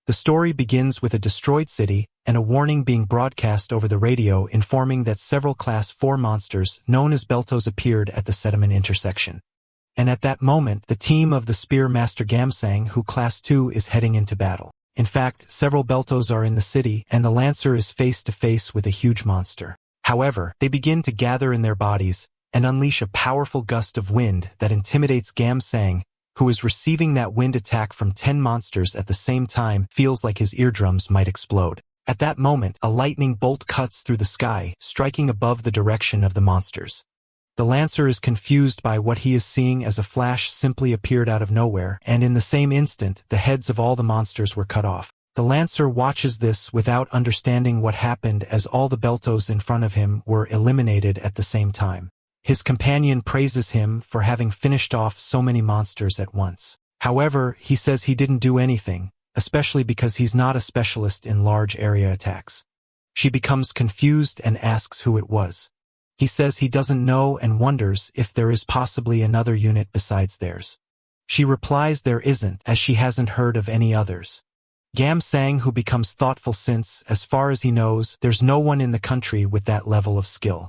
The story begins with a destroyed city and a warning being broadcast over the radio informing that several Class 4 monsters known as Beltos appeared at the sediment intersection. And at that moment, the team of the Spear Master Gamsang, who Class 2 is heading into battle. In fact, several Beltos are in the city, and the Lancer is face to face with a huge monster. However, they begin to gather in their bodies and unleash a powerful gust of wind that intimidates Gamsang, who is receiving that wind attack from 10 monsters at the same time, feels like his eardrums might explode. At that moment, a lightning bolt cuts through the sky, striking above the direction of the monsters. The Lancer is confused by what he is seeing as a flash simply appeared out of nowhere, and in the same instant, the heads of all the monsters were cut off. The Lancer watches this without understanding what happened as all the Beltos in front of him were eliminated at the same time. His companion praises him for having finished off so many monsters at once. However, he says he didn't do anything, especially because he's not a specialist in large area attacks. She becomes confused and asks who it was. He says he doesn't know and wonders if there is possibly another unit besides theirs. She replies there isn't, as she hasn't heard of any others. Gamsang, who becomes thoughtful since, as far as he knows, there's no one in the country with that level of skill.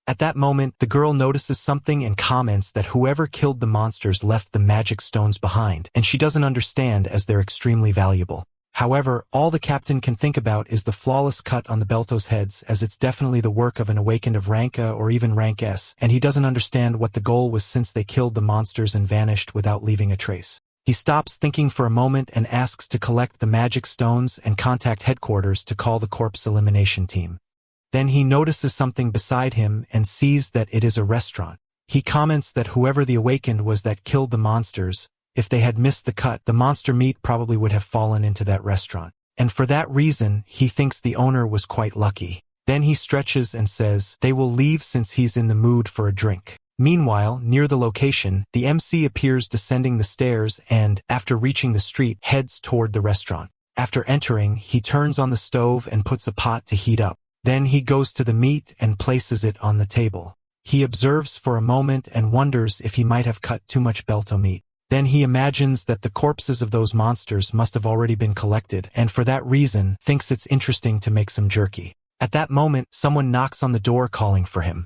At that moment, the girl notices something and comments that whoever killed the monsters left the magic stones behind, and she doesn't understand as they're extremely valuable. However, all the captain can think about is the flawless cut on the Beltos' heads, as it's definitely the work of an awakened of rank A or even rank S, and he doesn't understand what the goal was since they killed the monsters and vanished without leaving a trace. He stops thinking for a moment and asks to collect the magic stones and contact headquarters to call the corpse elimination team. Then he notices something beside him and sees that it is a restaurant. He comments that whoever the awakened was that killed the monsters, if they had missed the cut, the monster meat probably would have fallen into that restaurant. And for that reason, he thinks the owner was quite lucky. Then he stretches and says they will leave since he's in the mood for a drink. Meanwhile, near the location, the MC appears descending the stairs and, after reaching the street, heads toward the restaurant. After entering, he turns on the stove and puts a pot to heat up. Then he goes to the meat and places it on the table. He observes for a moment and wonders if he might have cut too much Belto meat. Then he imagines that the corpses of those monsters must have already been collected, and for that reason, thinks it's interesting to make some jerky. At that moment, someone knocks on the door calling for him.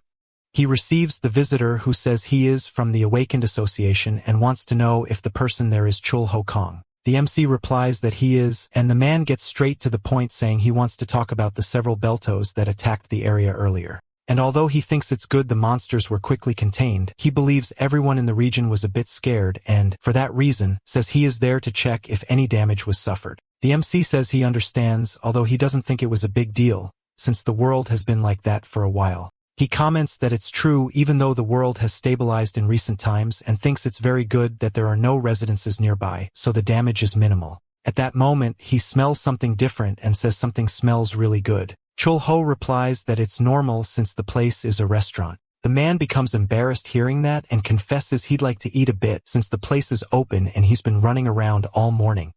He receives the visitor who says he is from the Awakened Association and wants to know if the person there is Chul Ho Kong. The MC replies that he is, and the man gets straight to the point saying he wants to talk about the several Beltos that attacked the area earlier. And although he thinks it's good the monsters were quickly contained, he believes everyone in the region was a bit scared and, for that reason, says he is there to check if any damage was suffered. The MC says he understands, although he doesn't think it was a big deal, since the world has been like that for a while. He comments that it's true even though the world has stabilized in recent times and thinks it's very good that there are no residences nearby, so the damage is minimal. At that moment, he smells something different and says something smells really good. Chul Ho replies that it's normal since the place is a restaurant. The man becomes embarrassed hearing that and confesses he'd like to eat a bit since the place is open and he's been running around all morning.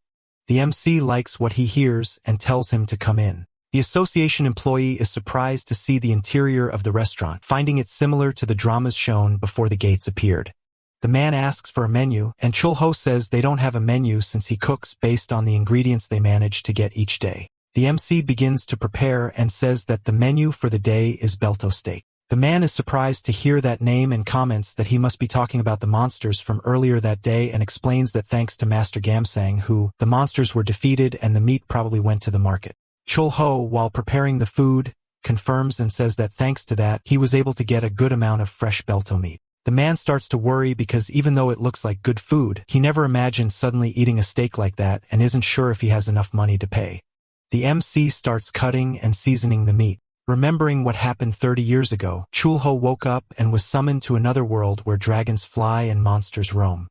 The MC likes what he hears and tells him to come in. The association employee is surprised to see the interior of the restaurant, finding it similar to the dramas shown before the gates appeared. The man asks for a menu, and Chul Ho says they don't have a menu since he cooks based on the ingredients they manage to get each day. The MC begins to prepare and says that the menu for the day is Belto steak. The man is surprised to hear that name and comments that he must be talking about the monsters from earlier that day and explains that thanks to Master Gamsang the monsters were defeated and the meat probably went to the market. Chul Ho, while preparing the food, confirms and says that thanks to that, he was able to get a good amount of fresh Belto meat. The man starts to worry because even though it looks like good food, he never imagined suddenly eating a steak like that and isn't sure if he has enough money to pay. The MC starts cutting and seasoning the meat. Remembering what happened 30 years ago, Chul Ho woke up and was summoned to another world where dragons fly and monsters roam.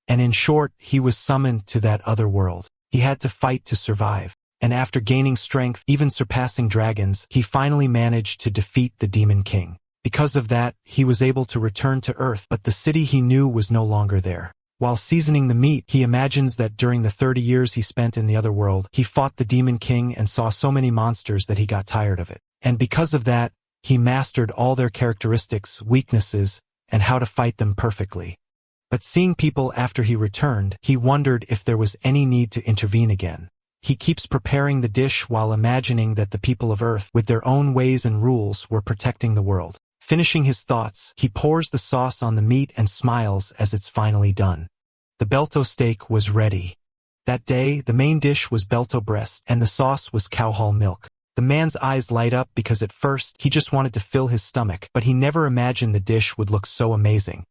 And in short, he was summoned to that other world. He had to fight to survive. And after gaining strength, even surpassing dragons, he finally managed to defeat the Demon King. Because of that, he was able to return to Earth, but the city he knew was no longer there. While seasoning the meat, he imagines that during the 30 years he spent in the other world, he fought the Demon King and saw so many monsters that he got tired of it. And because of that, he mastered all their characteristics, weaknesses, and how to fight them perfectly. But seeing people after he returned, he wondered if there was any need to intervene again. He keeps preparing the dish while imagining that the people of Earth, with their own ways and rules, were protecting the world. Finishing his thoughts, he pours the sauce on the meat and smiles as it's finally done. The Belto steak was ready. That day, the main dish was Belto breast, and the sauce was cow hull milk. The man's eyes light up because at first, he just wanted to fill his stomach, but he never imagined the dish would look so amazing.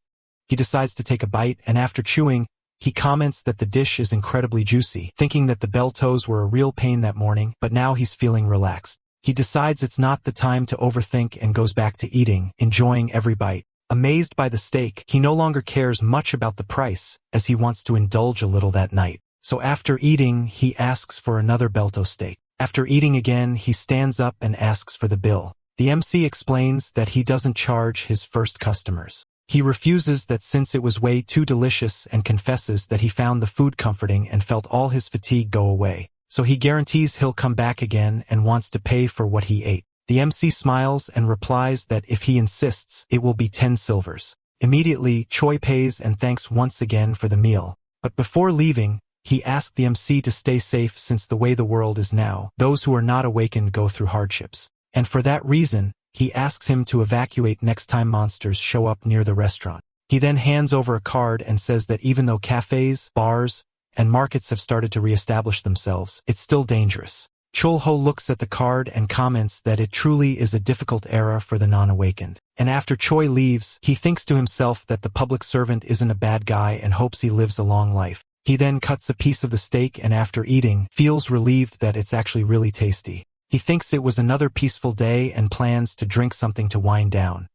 He decides to take a bite, and after chewing, he comments that the dish is incredibly juicy, thinking that the Beltos were a real pain that morning, but now he's feeling relaxed. He decides it's not the time to overthink and goes back to eating, enjoying every bite. Amazed by the steak, he no longer cares much about the price, as he wants to indulge a little that night. So after eating, he asks for another Belto steak. After eating again, he stands up and asks for the bill. The MC explains that he doesn't charge his first customers. He refuses that since it was way too delicious and confesses that he found the food comforting and felt all his fatigue go away. So he guarantees he'll come back again and wants to pay for what he ate. The MC smiles and replies that if he insists, it will be 10 silvers. Immediately, Choi pays and thanks once again for the meal. But before leaving, he asked the MC to stay safe since the way the world is now, those who are not awakened go through hardships. And for that reason, he asks him to evacuate next time monsters show up near the restaurant. He then hands over a card and says that even though cafes, bars, and markets have started to reestablish themselves, it's still dangerous. Chul-ho looks at the card and comments that it truly is a difficult era for the non-awakened. And after Choi leaves, he thinks to himself that the public servant isn't a bad guy and hopes he lives a long life. He then cuts a piece of the steak and after eating, feels relieved that it's actually really tasty. He thinks it was another peaceful day and plans to drink something to wind down.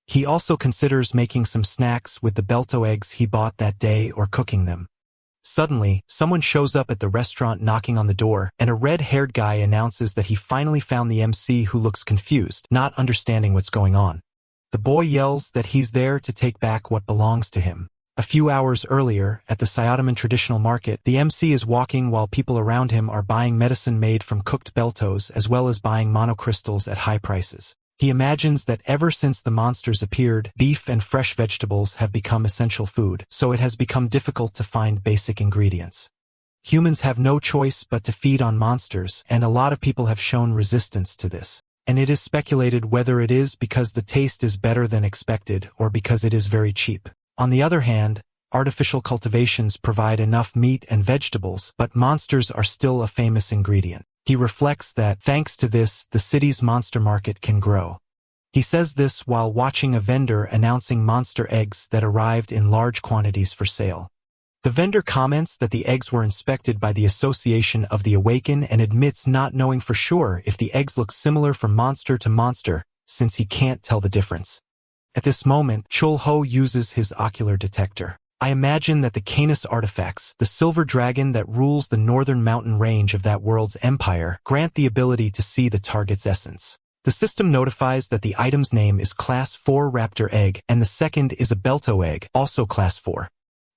He also considers making some snacks with the Belto eggs he bought that day or cooking them. Suddenly, someone shows up at the restaurant knocking on the door, and a red-haired guy announces that he finally found the MC, who looks confused, not understanding what's going on. The boy yells that he's there to take back what belongs to him. A few hours earlier, at the Syotoman traditional market, the MC is walking while people around him are buying medicine made from cooked Beltos as well as buying monocrystals at high prices. He imagines that ever since the monsters appeared, beef and fresh vegetables have become essential food, so it has become difficult to find basic ingredients. Humans have no choice but to feed on monsters, and a lot of people have shown resistance to this. And it is speculated whether it is because the taste is better than expected or because it is very cheap. On the other hand, artificial cultivations provide enough meat and vegetables, but monsters are still a famous ingredient. He reflects that, thanks to this, the city's monster market can grow. He says this while watching a vendor announcing monster eggs that arrived in large quantities for sale. The vendor comments that the eggs were inspected by the Association of the Awakened and admits not knowing for sure if the eggs look similar from monster to monster, since he can't tell the difference. At this moment, Chul-ho uses his ocular detector. I imagine that the Canis artifacts, the silver dragon that rules the northern mountain range of that world's empire, grant the ability to see the target's essence. The system notifies that the item's name is Class 4 Raptor Egg, and the second is a Belto Egg, also Class 4.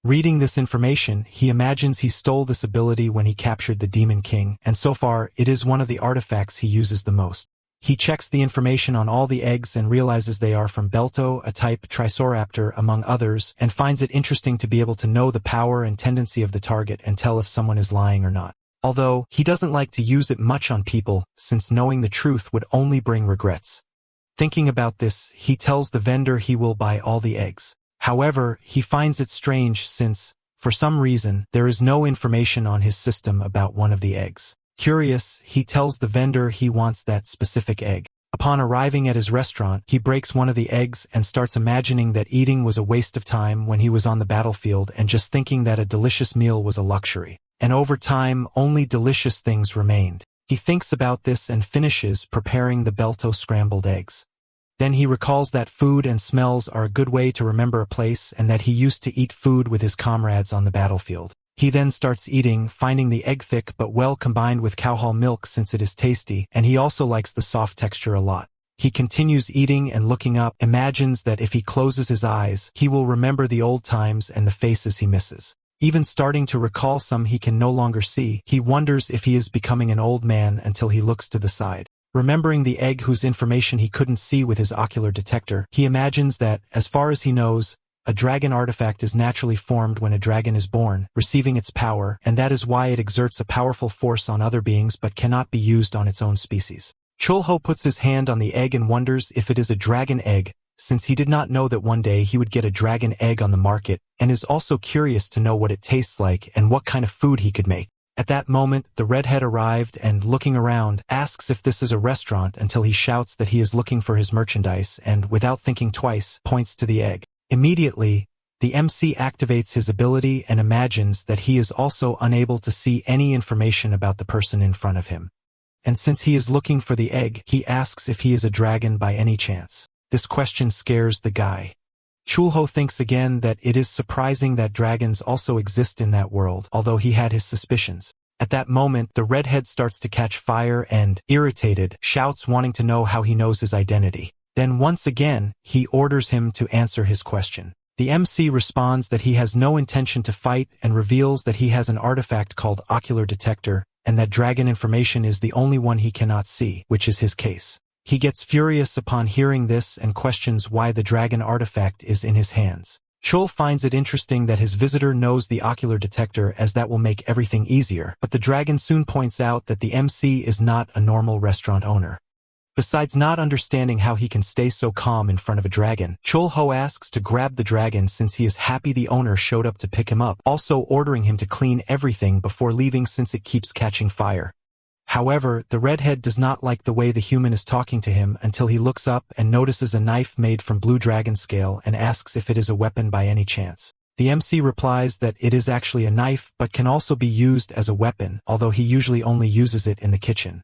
Reading this information, he imagines he stole this ability when he captured the Demon King, and so far, it is one of the artifacts he uses the most. He checks the information on all the eggs and realizes they are from Belto, a type Triceraptor, among others, and finds it interesting to be able to know the power and tendency of the target and tell if someone is lying or not. Although, he doesn't like to use it much on people, since knowing the truth would only bring regrets. Thinking about this, he tells the vendor he will buy all the eggs. However, he finds it strange since, for some reason, there is no information on his system about one of the eggs. Curious, he tells the vendor he wants that specific egg. Upon arriving at his restaurant, he breaks one of the eggs and starts imagining that eating was a waste of time when he was on the battlefield and just thinking that a delicious meal was a luxury. And over time, only delicious things remained. He thinks about this and finishes preparing the Belto scrambled eggs. Then he recalls that food and smells are a good way to remember a place and that he used to eat food with his comrades on the battlefield. He then starts eating, finding the egg thick but well combined with cow hull milk since it is tasty, and he also likes the soft texture a lot. He continues eating and looking up, imagines that if he closes his eyes, he will remember the old times and the faces he misses. Even starting to recall some he can no longer see, he wonders if he is becoming an old man until he looks to the side. Remembering the egg whose information he couldn't see with his ocular detector, he imagines that, as far as he knows, A dragon artifact is naturally formed when a dragon is born, receiving its power, and that is why it exerts a powerful force on other beings but cannot be used on its own species. Chulho puts his hand on the egg and wonders if it is a dragon egg, since he did not know that one day he would get a dragon egg on the market, and is also curious to know what it tastes like and what kind of food he could make. At that moment, the redhead arrived and, looking around, asks if this is a restaurant until he shouts that he is looking for his merchandise and, without thinking twice, points to the egg. Immediately, the MC activates his ability and imagines that he is also unable to see any information about the person in front of him. And since he is looking for the egg, he asks if he is a dragon by any chance. This question scares the guy. Chulho thinks again that it is surprising that dragons also exist in that world, although he had his suspicions. At that moment, the redhead starts to catch fire and, irritated, shouts wanting to know how he knows his identity. Then once again, he orders him to answer his question. The MC responds that he has no intention to fight and reveals that he has an artifact called Ocular Detector, and that dragon information is the only one he cannot see, which is his case. He gets furious upon hearing this and questions why the dragon artifact is in his hands. Chul finds it interesting that his visitor knows the ocular detector as that will make everything easier, but the dragon soon points out that the MC is not a normal restaurant owner. Besides not understanding how he can stay so calm in front of a dragon, Chulho asks to grab the dragon since he is happy the owner showed up to pick him up, also ordering him to clean everything before leaving since it keeps catching fire. However, the redhead does not like the way the human is talking to him until he looks up and notices a knife made from blue dragon scale and asks if it is a weapon by any chance. The MC replies that it is actually a knife but can also be used as a weapon, although he usually only uses it in the kitchen.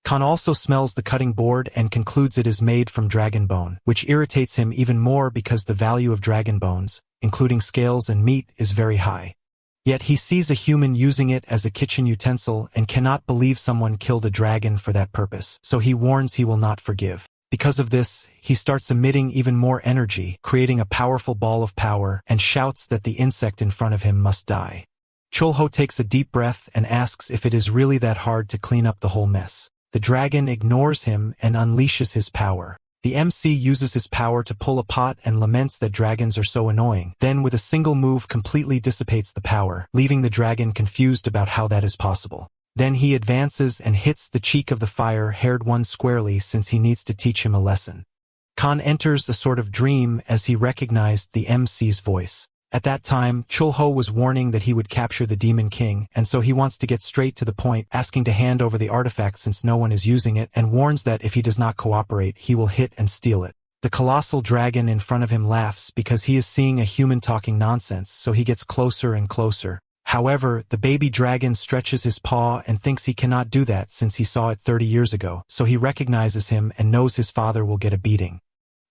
Khan also smells the cutting board and concludes it is made from dragon bone, which irritates him even more because the value of dragon bones, including scales and meat, is very high. Yet he sees a human using it as a kitchen utensil and cannot believe someone killed a dragon for that purpose, so he warns he will not forgive. Because of this, he starts emitting even more energy, creating a powerful ball of power, and shouts that the insect in front of him must die. Chulho takes a deep breath and asks if it is really that hard to clean up the whole mess. The dragon ignores him and unleashes his power. The MC uses his power to pull a pot and laments that dragons are so annoying, then with a single move completely dissipates the power, leaving the dragon confused about how that is possible. Then he advances and hits the cheek of the fire-haired one squarely since he needs to teach him a lesson. Khan enters a sort of dream as he recognized the MC's voice. At that time, Chulho was warning that he would capture the Demon King, and so he wants to get straight to the point, asking to hand over the artifact since no one is using it, and warns that if he does not cooperate, he will hit and steal it. The colossal dragon in front of him laughs because he is seeing a human talking nonsense, so he gets closer and closer. However, the baby dragon stretches his paw and thinks he cannot do that since he saw it 30 years ago, so he recognizes him and knows his father will get a beating.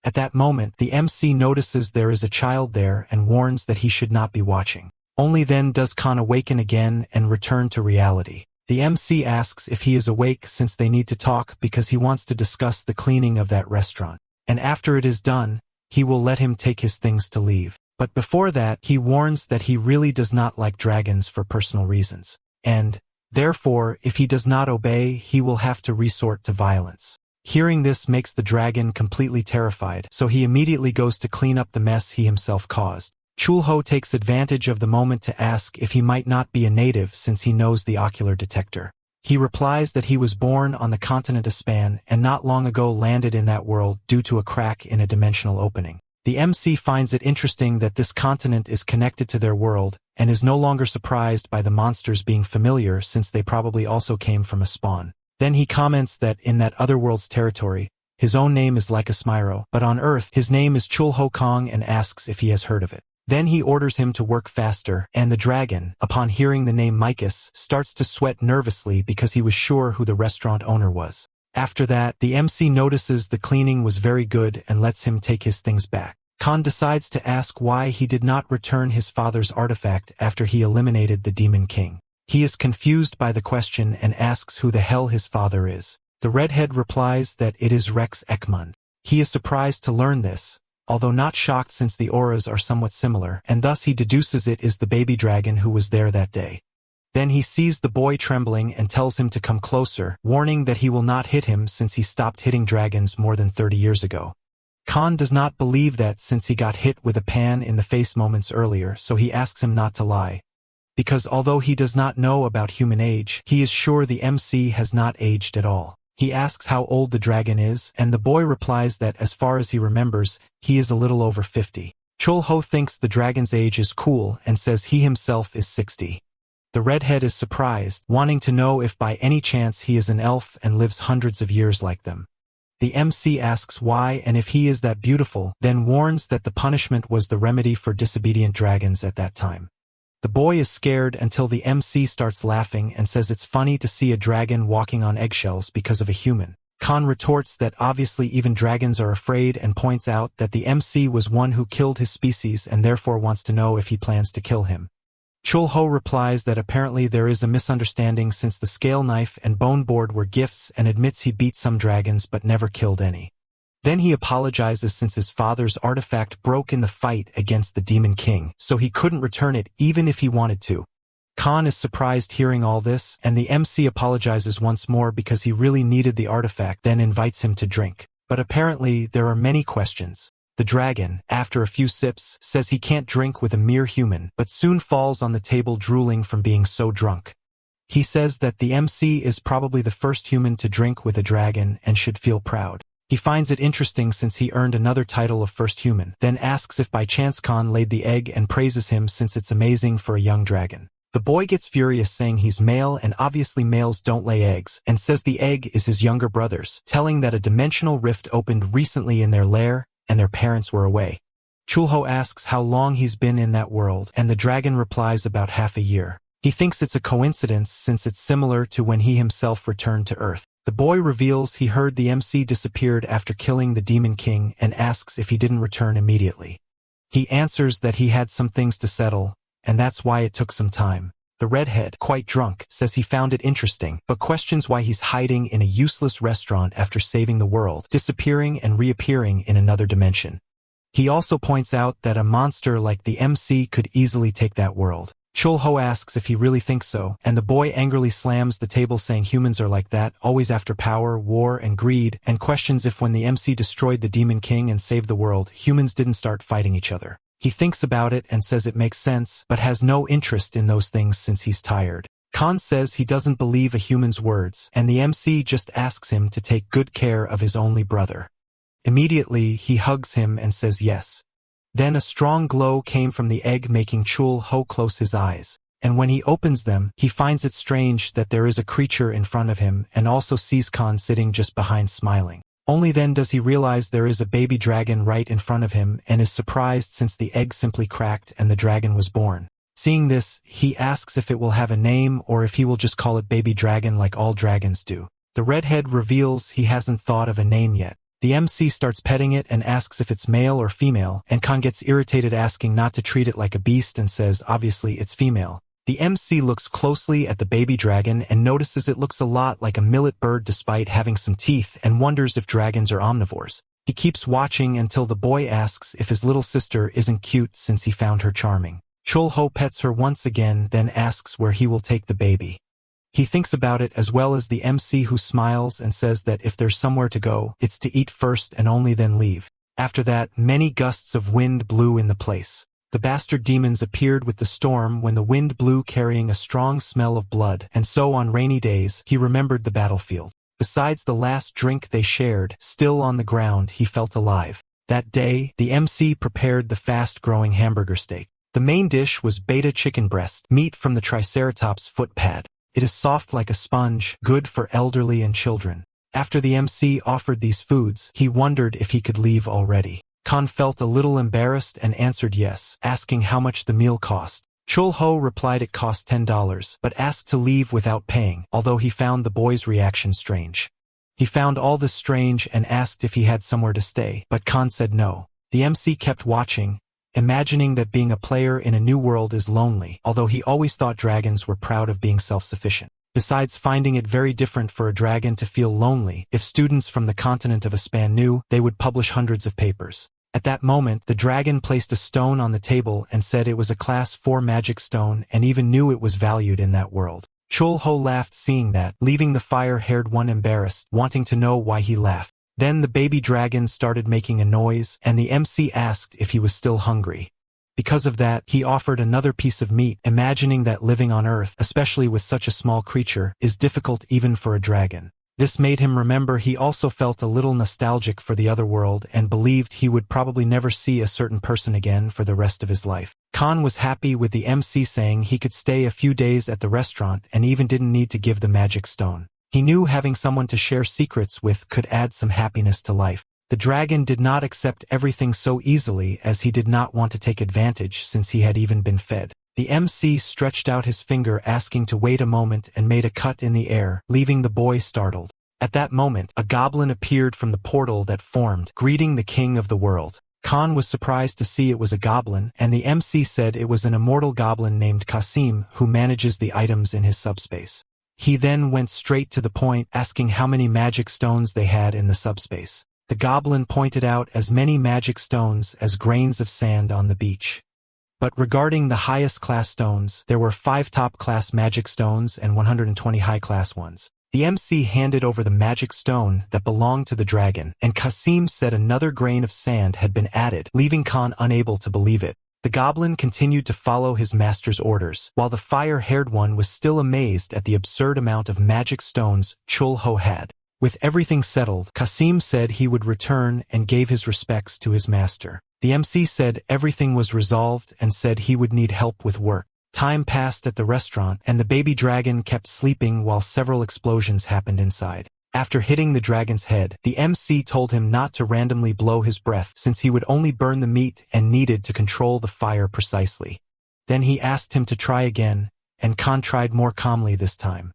At that moment, the MC notices there is a child there and warns that he should not be watching. Only then does Khan awaken again and return to reality. The MC asks if he is awake since they need to talk because he wants to discuss the cleaning of that restaurant. And after it is done, he will let him take his things to leave. But before that, he warns that he really does not like dragons for personal reasons. And, therefore, if he does not obey, he will have to resort to violence. Hearing this makes the dragon completely terrified, so he immediately goes to clean up the mess he himself caused. Chulho takes advantage of the moment to ask if he might not be a native since he knows the ocular detector. He replies that he was born on the continent Aspan and not long ago landed in that world due to a crack in a dimensional opening. The MC finds it interesting that this continent is connected to their world and is no longer surprised by the monsters being familiar since they probably also came from a spawn. Then he comments that in that other world's territory, his own name is Lycosmyro, but on Earth his name is Chulho Kong and asks if he has heard of it. Then he orders him to work faster, and the dragon, upon hearing the name Micus, starts to sweat nervously because he was sure who the restaurant owner was. After that, the MC notices the cleaning was very good and lets him take his things back. Khan decides to ask why he did not return his father's artifact after he eliminated the Demon King. He is confused by the question and asks who the hell his father is. The redhead replies that it is Rex Ekmund. He is surprised to learn this, although not shocked since the auras are somewhat similar, and thus he deduces it is the baby dragon who was there that day. Then he sees the boy trembling and tells him to come closer, warning that he will not hit him since he stopped hitting dragons more than 30 years ago. Khan does not believe that since he got hit with a pan in the face moments earlier, so he asks him not to lie. Because although he does not know about human age, he is sure the MC has not aged at all. He asks how old the dragon is, and the boy replies that as far as he remembers, he is a little over 50. Chul-ho thinks the dragon's age is cool and says he himself is 60. The redhead is surprised, wanting to know if by any chance he is an elf and lives hundreds of years like them. The MC asks why and if he is that beautiful, then warns that the punishment was the remedy for disobedient dragons at that time. The boy is scared until the MC starts laughing and says it's funny to see a dragon walking on eggshells because of a human. Khan retorts that obviously even dragons are afraid and points out that the MC was one who killed his species and therefore wants to know if he plans to kill him. Chul-ho replies that apparently there is a misunderstanding since the scale knife and bone board were gifts and admits he beat some dragons but never killed any. Then he apologizes since his father's artifact broke in the fight against the Demon King, so he couldn't return it even if he wanted to. Khan is surprised hearing all this, and the MC apologizes once more because he really needed the artifact, then invites him to drink. But apparently there are many questions. The dragon, after a few sips, says he can't drink with a mere human, but soon falls on the table drooling from being so drunk. He says that the MC is probably the first human to drink with a dragon and should feel proud. He finds it interesting since he earned another title of first human, then asks if by chance Khan laid the egg and praises him since it's amazing for a young dragon. The boy gets furious saying he's male and obviously males don't lay eggs, and says the egg is his younger brother's, telling that a dimensional rift opened recently in their lair and their parents were away. Chul-ho asks how long he's been in that world, and the dragon replies about half a year. He thinks it's a coincidence since it's similar to when he himself returned to Earth. The boy reveals he heard the MC disappeared after killing the Demon King and asks if he didn't return immediately. He answers that he had some things to settle, and that's why it took some time. The redhead, quite drunk, says he found it interesting, but questions why he's hiding in a useless restaurant after saving the world, disappearing and reappearing in another dimension. He also points out that a monster like the MC could easily take that world. Chul-ho asks if he really thinks so, and the boy angrily slams the table saying humans are like that, always after power, war, and greed, and questions if when the MC destroyed the Demon King and saved the world, humans didn't start fighting each other. He thinks about it and says it makes sense, but has no interest in those things since he's tired. Khan says he doesn't believe a human's words, and the MC just asks him to take good care of his only brother. Immediately, he hugs him and says yes. Then a strong glow came from the egg making Chul-ho close his eyes, and when he opens them, he finds it strange that there is a creature in front of him and also sees Khan sitting just behind smiling. Only then does he realize there is a baby dragon right in front of him and is surprised since the egg simply cracked and the dragon was born. Seeing this, he asks if it will have a name or if he will just call it baby dragon like all dragons do. The redhead reveals he hasn't thought of a name yet. The MC starts petting it and asks if it's male or female, and Khan gets irritated asking not to treat it like a beast and says obviously it's female. The MC looks closely at the baby dragon and notices it looks a lot like a millet bird despite having some teeth and wonders if dragons are omnivores. He keeps watching until the boy asks if his little sister isn't cute since he found her charming. Chul-ho pets her once again, then asks where he will take the baby. He thinks about it as well as the MC who smiles and says that if there's somewhere to go, it's to eat first and only then leave. After that, many gusts of wind blew in the place. The bastard demons appeared with the storm when the wind blew carrying a strong smell of blood, and so on rainy days, he remembered the battlefield. Besides the last drink they shared, still on the ground, he felt alive. That day, the MC prepared the fast-growing hamburger steak. The main dish was beta chicken breast, meat from the triceratops foot pad. It is soft like a sponge, good for elderly and children. After the MC offered these foods, he wondered if he could leave already. Khan felt a little embarrassed and answered yes, asking how much the meal cost. Chul-ho replied it cost $10, but asked to leave without paying, although he found the boy's reaction strange. He found all this strange and asked if he had somewhere to stay, but Khan said no. The MC kept watching, imagining that being a player in a new world is lonely, although he always thought dragons were proud of being self-sufficient. Besides finding it very different for a dragon to feel lonely, if students from the continent of Aspan knew, they would publish hundreds of papers. At that moment, the dragon placed a stone on the table and said it was a class 4 magic stone and even knew it was valued in that world. Chul-ho laughed seeing that, leaving the fire-haired one embarrassed, wanting to know why he laughed. Then the baby dragon started making a noise, and the MC asked if he was still hungry. Because of that, he offered another piece of meat, imagining that living on Earth, especially with such a small creature, is difficult even for a dragon. This made him remember he also felt a little nostalgic for the other world and believed he would probably never see a certain person again for the rest of his life. Khan was happy with the MC saying he could stay a few days at the restaurant and even didn't need to give the magic stone. He knew having someone to share secrets with could add some happiness to life. The dragon did not accept everything so easily as he did not want to take advantage since he had even been fed. The MC stretched out his finger asking to wait a moment and made a cut in the air, leaving the boy startled. At that moment, a goblin appeared from the portal that formed, greeting the king of the world. Khan was surprised to see it was a goblin, and the MC said it was an immortal goblin named Kasim who manages the items in his subspace. He then went straight to the point, asking how many magic stones they had in the subspace. The goblin pointed out as many magic stones as grains of sand on the beach. But regarding the highest class stones, there were 5 top-class magic stones and 120 high-class ones. The MC handed over the magic stone that belonged to the dragon, and Kasim said another grain of sand had been added, leaving Khan unable to believe it. The goblin continued to follow his master's orders, while the fire-haired one was still amazed at the absurd amount of magic stones Chulho had. With everything settled, Kasim said he would return and gave his respects to his master. The MC said everything was resolved and said he would need help with work. Time passed at the restaurant, and the baby dragon kept sleeping while several explosions happened inside. After hitting the dragon's head, the MC told him not to randomly blow his breath since he would only burn the meat and needed to control the fire precisely. Then he asked him to try again, and Khan tried more calmly this time.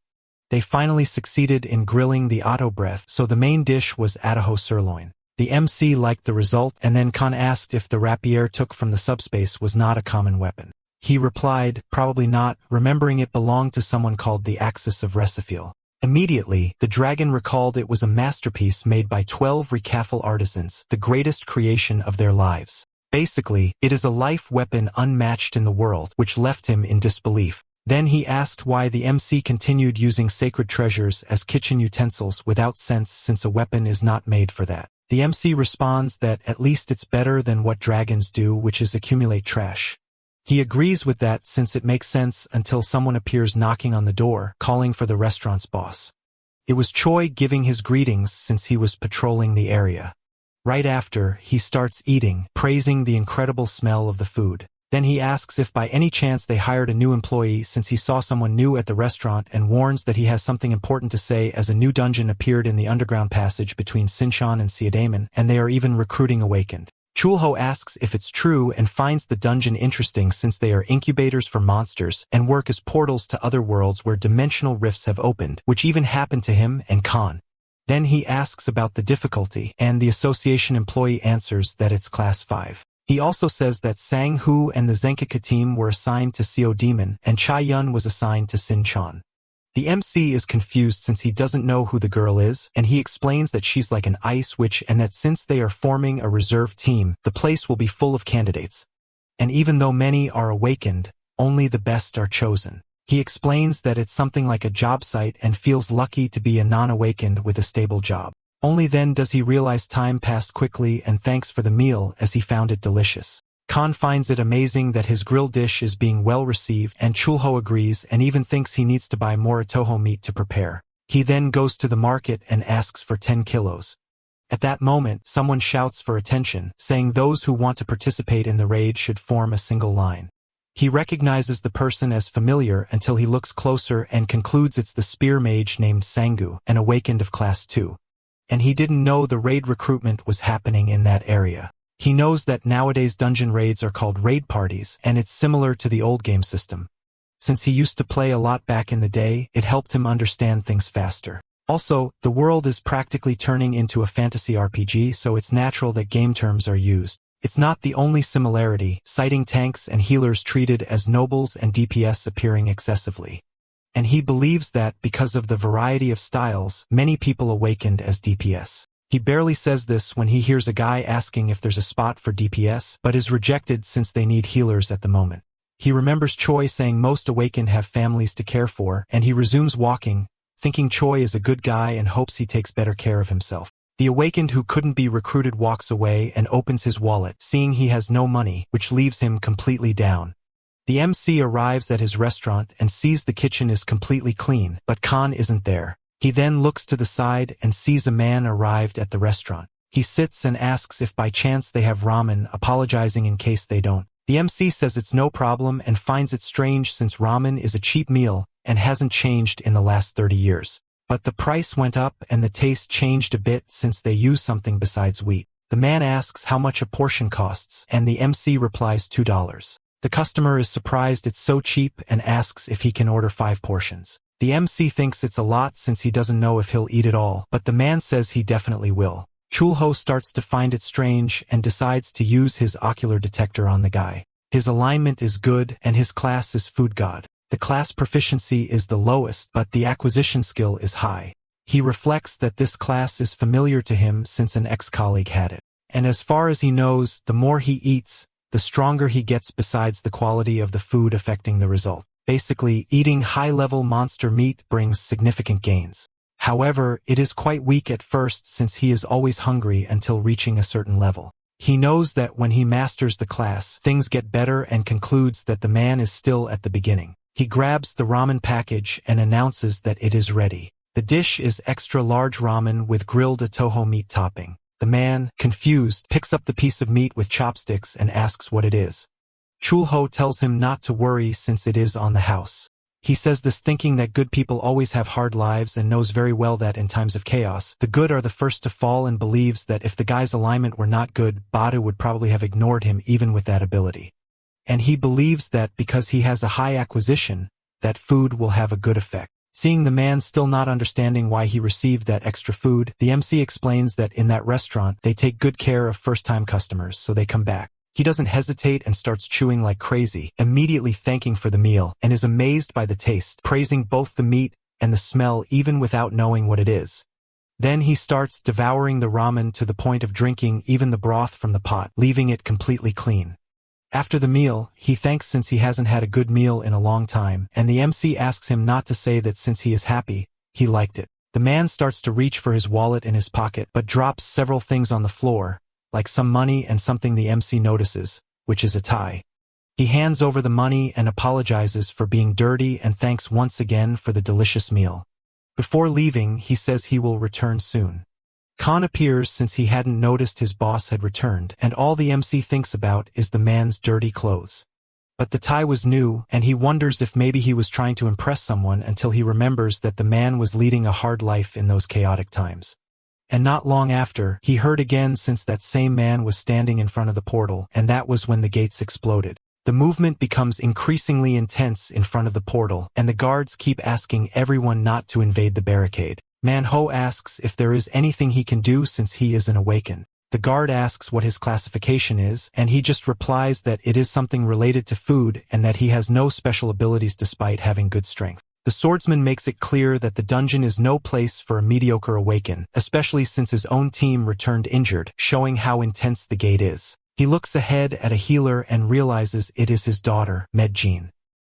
They finally succeeded in grilling the auto breath, so the main dish was Ataho sirloin. The MC liked the result, and then Khan asked if the rapier took from the subspace was not a common weapon. He replied, probably not, remembering it belonged to someone called the Axis of Resifil. Immediately, the dragon recalled it was a masterpiece made by 12 recafal artisans, the greatest creation of their lives. Basically, it is a life weapon unmatched in the world, which left him in disbelief. Then he asked why the MC continued using sacred treasures as kitchen utensils without sense since a weapon is not made for that. The MC responds that at least it's better than what dragons do, which is accumulate trash. He agrees with that since it makes sense until someone appears knocking on the door, calling for the restaurant's boss. It was Choi giving his greetings since he was patrolling the area. Right after, he starts eating, praising the incredible smell of the food. Then he asks if by any chance they hired a new employee since he saw someone new at the restaurant and warns that he has something important to say as a new dungeon appeared in the underground passage between Sinshan and Siadaman, and they are even recruiting Awakened. Chulho asks if it's true and finds the dungeon interesting since they are incubators for monsters and work as portals to other worlds where dimensional rifts have opened, which even happened to him and Khan. Then he asks about the difficulty, and the association employee answers that it's class 5. He also says that Sang-Hu and the Zenkika team were assigned to Seo Demon, and Cha-Yun was assigned to Sin-Chan. The MC is confused since he doesn't know who the girl is, and he explains that she's like an ice witch and that since they are forming a reserve team, the place will be full of candidates. And even though many are awakened, only the best are chosen. He explains that it's something like a job site and feels lucky to be a non-awakened with a stable job. Only then does he realize time passed quickly and thanks for the meal as he found it delicious. Khan finds it amazing that his grilled dish is being well received, and Chulho agrees and even thinks he needs to buy more Atoho meat to prepare. He then goes to the market and asks for 10 kilos. At that moment, someone shouts for attention, saying those who want to participate in the raid should form a single line. He recognizes the person as familiar until he looks closer and concludes it's the spear mage named Sangu, an awakened of class 2. And he didn't know the raid recruitment was happening in that area. He knows that nowadays dungeon raids are called raid parties, and it's similar to the old game system. Since he used to play a lot back in the day, it helped him understand things faster. Also, the world is practically turning into a fantasy RPG, so it's natural that game terms are used. It's not the only similarity, citing tanks and healers treated as nobles and DPS appearing excessively. And he believes that, because of the variety of styles, many people awakened as DPS. He barely says this when he hears a guy asking if there's a spot for DPS, but is rejected since they need healers at the moment. He remembers Choi saying most awakened have families to care for, and he resumes walking, thinking Choi is a good guy and hopes he takes better care of himself. The awakened who couldn't be recruited walks away and opens his wallet, seeing he has no money, which leaves him completely down. The MC arrives at his restaurant and sees the kitchen is completely clean, but Khan isn't there. He then looks to the side and sees a man arrived at the restaurant. He sits and asks if by chance they have ramen, apologizing in case they don't. The MC says it's no problem and finds it strange since ramen is a cheap meal and hasn't changed in the last 30 years. But the price went up and the taste changed a bit since they use something besides wheat. The man asks how much a portion costs, and the MC replies $2. The customer is surprised it's so cheap and asks if he can order 5 portions. The MC thinks it's a lot since he doesn't know if he'll eat it all, but the man says he definitely will. Chulho starts to find it strange and decides to use his ocular detector on the guy. His alignment is good and his class is food god. The class proficiency is the lowest, but the acquisition skill is high. He reflects that this class is familiar to him since an ex-colleague had it. And as far as he knows, the more he eats, the stronger he gets besides the quality of the food affecting the result. Basically, eating high-level monster meat brings significant gains. However, it is quite weak at first since he is always hungry until reaching a certain level. He knows that when he masters the class, things get better and concludes that the man is still at the beginning. He grabs the ramen package and announces that it is ready. The dish is extra large ramen with grilled toho meat topping. The man, confused, picks up the piece of meat with chopsticks and asks what it is. Chulho tells him not to worry since it is on the house. He says this thinking that good people always have hard lives and knows very well that in times of chaos, the good are the first to fall, and believes that if the guy's alignment were not good, Badu would probably have ignored him even with that ability. And he believes that because he has a high acquisition, that food will have a good effect. Seeing the man still not understanding why he received that extra food, the MC explains that in that restaurant they take good care of first-time customers, so they come back. He doesn't hesitate and starts chewing like crazy, immediately thanking for the meal, and is amazed by the taste, praising both the meat and the smell even without knowing what it is. Then he starts devouring the ramen to the point of drinking even the broth from the pot, leaving it completely clean. After the meal, he thanks since he hasn't had a good meal in a long time, and the MC asks him not to say that since he is happy, he liked it. The man starts to reach for his wallet in his pocket, but drops several things on the floor, like some money and something the MC notices, which is a tie. He hands over the money and apologizes for being dirty and thanks once again for the delicious meal. Before leaving, he says he will return soon. Khan appears since he hadn't noticed his boss had returned, and all the MC thinks about is the man's dirty clothes. But the tie was new, and he wonders if maybe he was trying to impress someone until he remembers that the man was leading a hard life in those chaotic times. And not long after, he heard again since that same man was standing in front of the portal, and that was when the gates exploded. The movement becomes increasingly intense in front of the portal, and the guards keep asking everyone not to invade the barricade. Manhwa asks if there is anything he can do since he is an awakened. The guard asks what his classification is, and he just replies that it is something related to food and that he has no special abilities despite having good strength. The swordsman makes it clear that the dungeon is no place for a mediocre awaken, especially since his own team returned injured, showing how intense the gate is. He looks ahead at a healer and realizes it is his daughter, Medjean.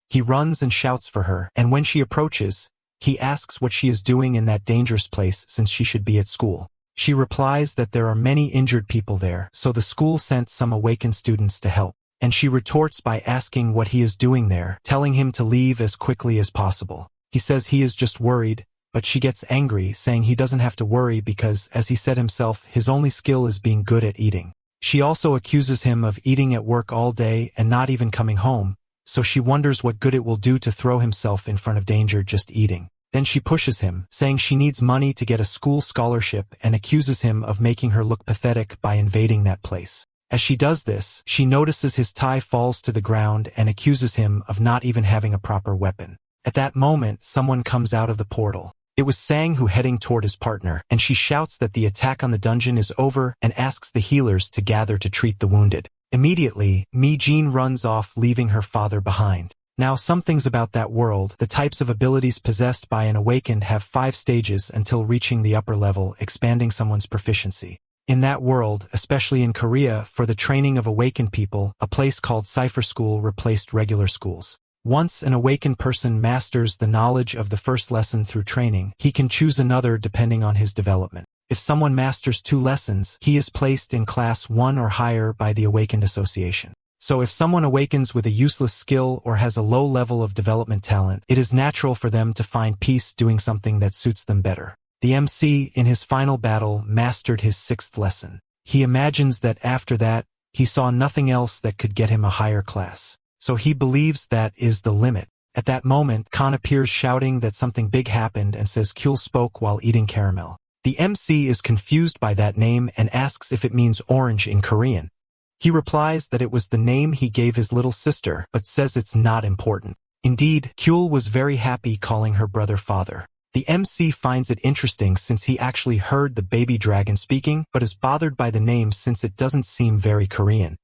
He runs and shouts for her, and when she approaches, he asks what she is doing in that dangerous place since she should be at school. She replies that there are many injured people there, so the school sent some awakened students to help. And she retorts by asking what he is doing there, telling him to leave as quickly as possible. He says he is just worried, but she gets angry, saying he doesn't have to worry because, as he said himself, his only skill is being good at eating. She also accuses him of eating at work all day and not even coming home, so she wonders what good it will do to throw himself in front of danger just eating. Then she pushes him, saying she needs money to get a school scholarship, and accuses him of making her look pathetic by invading that place. As she does this, she notices his tie falls to the ground and accuses him of not even having a proper weapon. At that moment, someone comes out of the portal. It was Sang-Hu heading toward his partner, and she shouts that the attack on the dungeon is over and asks the healers to gather to treat the wounded. Immediately, Medjean runs off, leaving her father behind. Now, some things about that world: the types of abilities possessed by an awakened have 5 stages until reaching the upper level, expanding someone's proficiency. In that world, especially in Korea, for the training of awakened people, a place called Cipher School replaced regular schools. Once an awakened person masters the knowledge of the first lesson through training, he can choose another depending on his development. If someone masters 2 lessons, he is placed in class 1 or higher by the Awakened Association. So if someone awakens with a useless skill or has a low level of development talent, it is natural for them to find peace doing something that suits them better. The MC, in his final battle, mastered his 6th lesson. He imagines that after that, he saw nothing else that could get him a higher class. So he believes that is the limit. At that moment, Khan appears shouting that something big happened and says Kyul spoke while eating caramel. The MC is confused by that name and asks if it means orange in Korean. He replies that it was the name he gave his little sister, but says it's not important. Indeed, Kyul was very happy calling her brother father. The MC finds it interesting since he actually heard the baby dragon speaking, but is bothered by the name since it doesn't seem very Korean.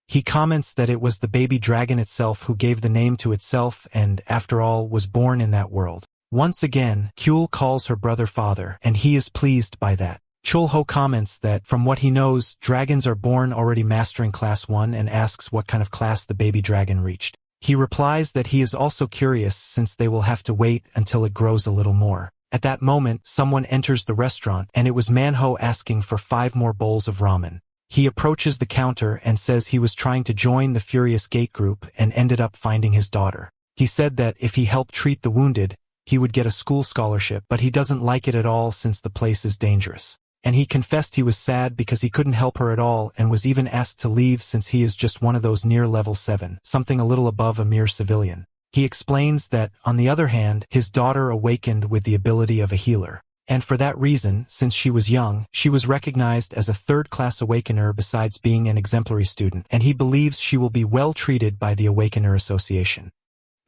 He comments that it was the baby dragon itself who gave the name to itself and, after all, was born in that world. Once again, Kyul calls her brother father, and he is pleased by that. Chulho comments that, from what he knows, dragons are born already mastering class 1 and asks what kind of class the baby dragon reached. He replies that he is also curious since they will have to wait until it grows a little more. At that moment, someone enters the restaurant, and it was Manhwa asking for 5 more bowls of ramen. He approaches the counter and says he was trying to join the Furious Gate group and ended up finding his daughter. He said that if he helped treat the wounded, he would get a school scholarship, but he doesn't like it at all since the place is dangerous. And he confessed he was sad because he couldn't help her at all and was even asked to leave since he is just one of those near level 7, something a little above a mere civilian. He explains that, on the other hand, his daughter awakened with the ability of a healer. And for that reason, since she was young, she was recognized as a 3rd-class awakener besides being an exemplary student, and he believes she will be well treated by the Awakener Association.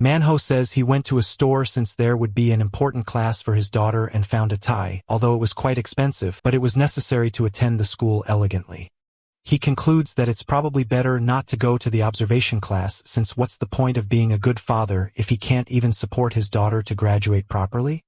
Manhwa says he went to a store since there would be an important class for his daughter and found a tie, although it was quite expensive, but it was necessary to attend the school elegantly. He concludes that it's probably better not to go to the observation class since what's the point of being a good father if he can't even support his daughter to graduate properly?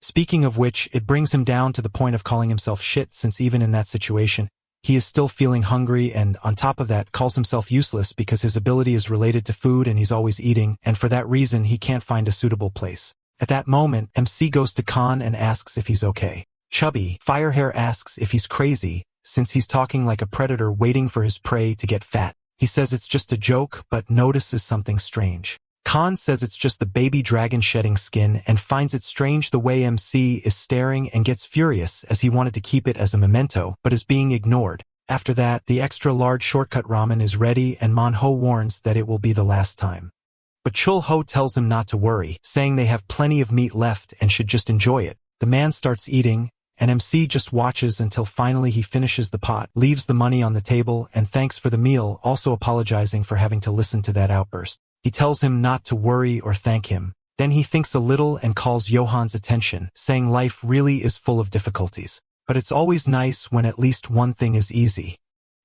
Speaking of which, it brings him down to the point of calling himself shit since even in that situation, he is still feeling hungry and, on top of that, calls himself useless because his ability is related to food and he's always eating, and for that reason he can't find a suitable place. At that moment, MC goes to Khan and asks if he's okay. Chubby Firehair asks if he's crazy, since he's talking like a predator waiting for his prey to get fat. He says it's just a joke, but notices something strange. Khan says it's just the baby dragon shedding skin and finds it strange the way MC is staring and gets furious as he wanted to keep it as a memento, but is being ignored. After that, the extra large shortcut ramen is ready and Manhwa warns that it will be the last time. But Chulho tells him not to worry, saying they have plenty of meat left and should just enjoy it. The man starts eating, and MC just watches until finally he finishes the pot, leaves the money on the table, and thanks for the meal, also apologizing for having to listen to that outburst. He tells him not to worry or thank him. Then he thinks a little and calls Johan's attention, saying life really is full of difficulties. But it's always nice when at least one thing is easy.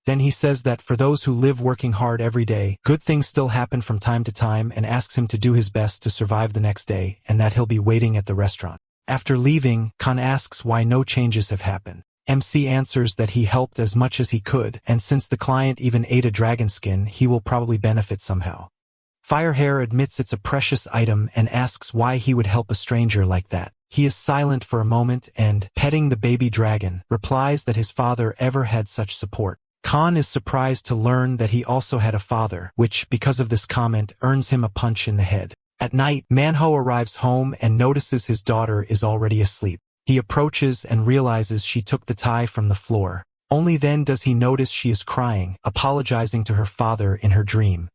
Then he says that for those who live working hard every day, good things still happen from time to time and asks him to do his best to survive the next day and that he'll be waiting at the restaurant. After leaving, Khan asks why no changes have happened. MC answers that he helped as much as he could, and since the client even ate a dragon skin, he will probably benefit somehow. Firehair admits it's a precious item and asks why he would help a stranger like that. He is silent for a moment and, petting the baby dragon, replies that his father ever had such support. Khan is surprised to learn that he also had a father, which, because of this comment, earns him a punch in the head. At night, Manhwa arrives home and notices his daughter is already asleep. He approaches and realizes she took the tie from the floor. Only then does he notice she is crying, apologizing to her father in her dream.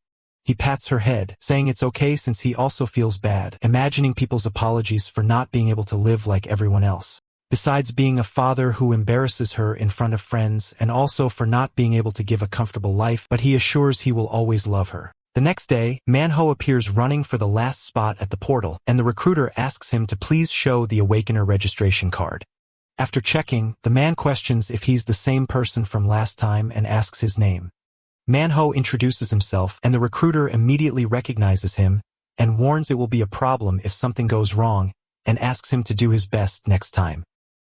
He pats her head, saying it's okay since he also feels bad, imagining people's apologies for not being able to live like everyone else. Besides being a father who embarrasses her in front of friends and also for not being able to give a comfortable life, but he assures he will always love her. The next day, Manhwa appears running for the last spot at the portal, and the recruiter asks him to please show the Awakener registration card. After checking, the man questions if he's the same person from last time and asks his name. Manhwa introduces himself, and the recruiter immediately recognizes him and warns it will be a problem if something goes wrong and asks him to do his best next time.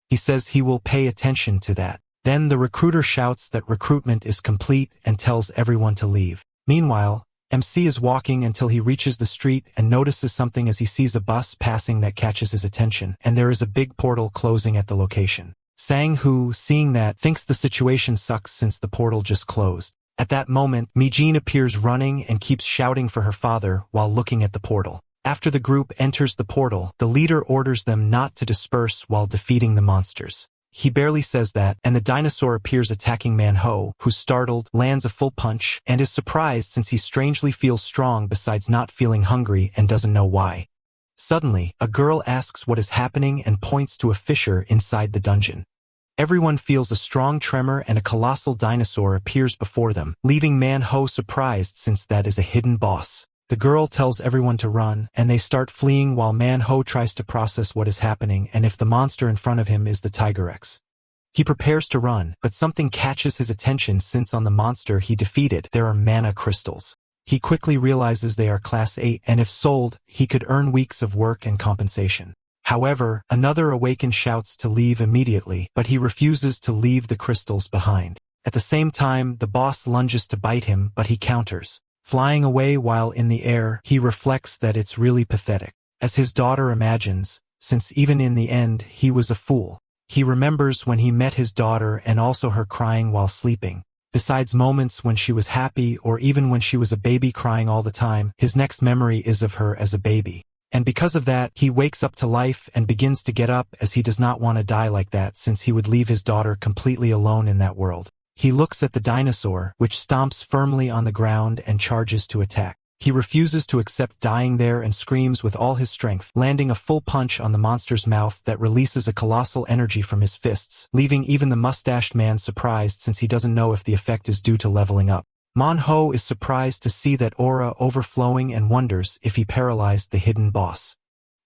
He says he will pay attention to that. Then the recruiter shouts that recruitment is complete and tells everyone to leave. Meanwhile, MC is walking until he reaches the street and notices something as he sees a bus passing that catches his attention, and there is a big portal closing at the location. Sang-hoo, seeing that, thinks the situation sucks since the portal just closed. At that moment, Mi-jin appears running and keeps shouting for her father while looking at the portal. After the group enters the portal, the leader orders them not to disperse while defeating the monsters. He barely says that, and the dinosaur appears attacking Manhwa, who's startled, lands a full punch, and is surprised since he strangely feels strong besides not feeling hungry and doesn't know why. Suddenly, a girl asks what is happening and points to a fissure inside the dungeon. Everyone feels a strong tremor and a colossal dinosaur appears before them, leaving Manhwa surprised since that is a hidden boss. The girl tells everyone to run, and they start fleeing while Manhwa tries to process what is happening and if the monster in front of him is the Tiger-X. He prepares to run, but something catches his attention since on the monster he defeated there are mana crystals. He quickly realizes they are class 8 and if sold, he could earn weeks of work and compensation. However, another awakened shouts to leave immediately, but he refuses to leave the crystals behind. At the same time, the boss lunges to bite him, but he counters. Flying away while in the air, he reflects that it's really pathetic. As his daughter imagines, since even in the end, he was a fool. He remembers when he met his daughter and also her crying while sleeping. Besides moments when she was happy or even when she was a baby crying all the time, his next memory is of her as a baby. And because of that, he wakes up to life and begins to get up as he does not want to die like that since he would leave his daughter completely alone in that world. He looks at the dinosaur, which stomps firmly on the ground and charges to attack. He refuses to accept dying there and screams with all his strength, landing a full punch on the monster's mouth that releases a colossal energy from his fists, leaving even the mustached man surprised since he doesn't know if the effect is due to leveling up. Manhwa is surprised to see that aura overflowing and wonders if he paralyzed the hidden boss.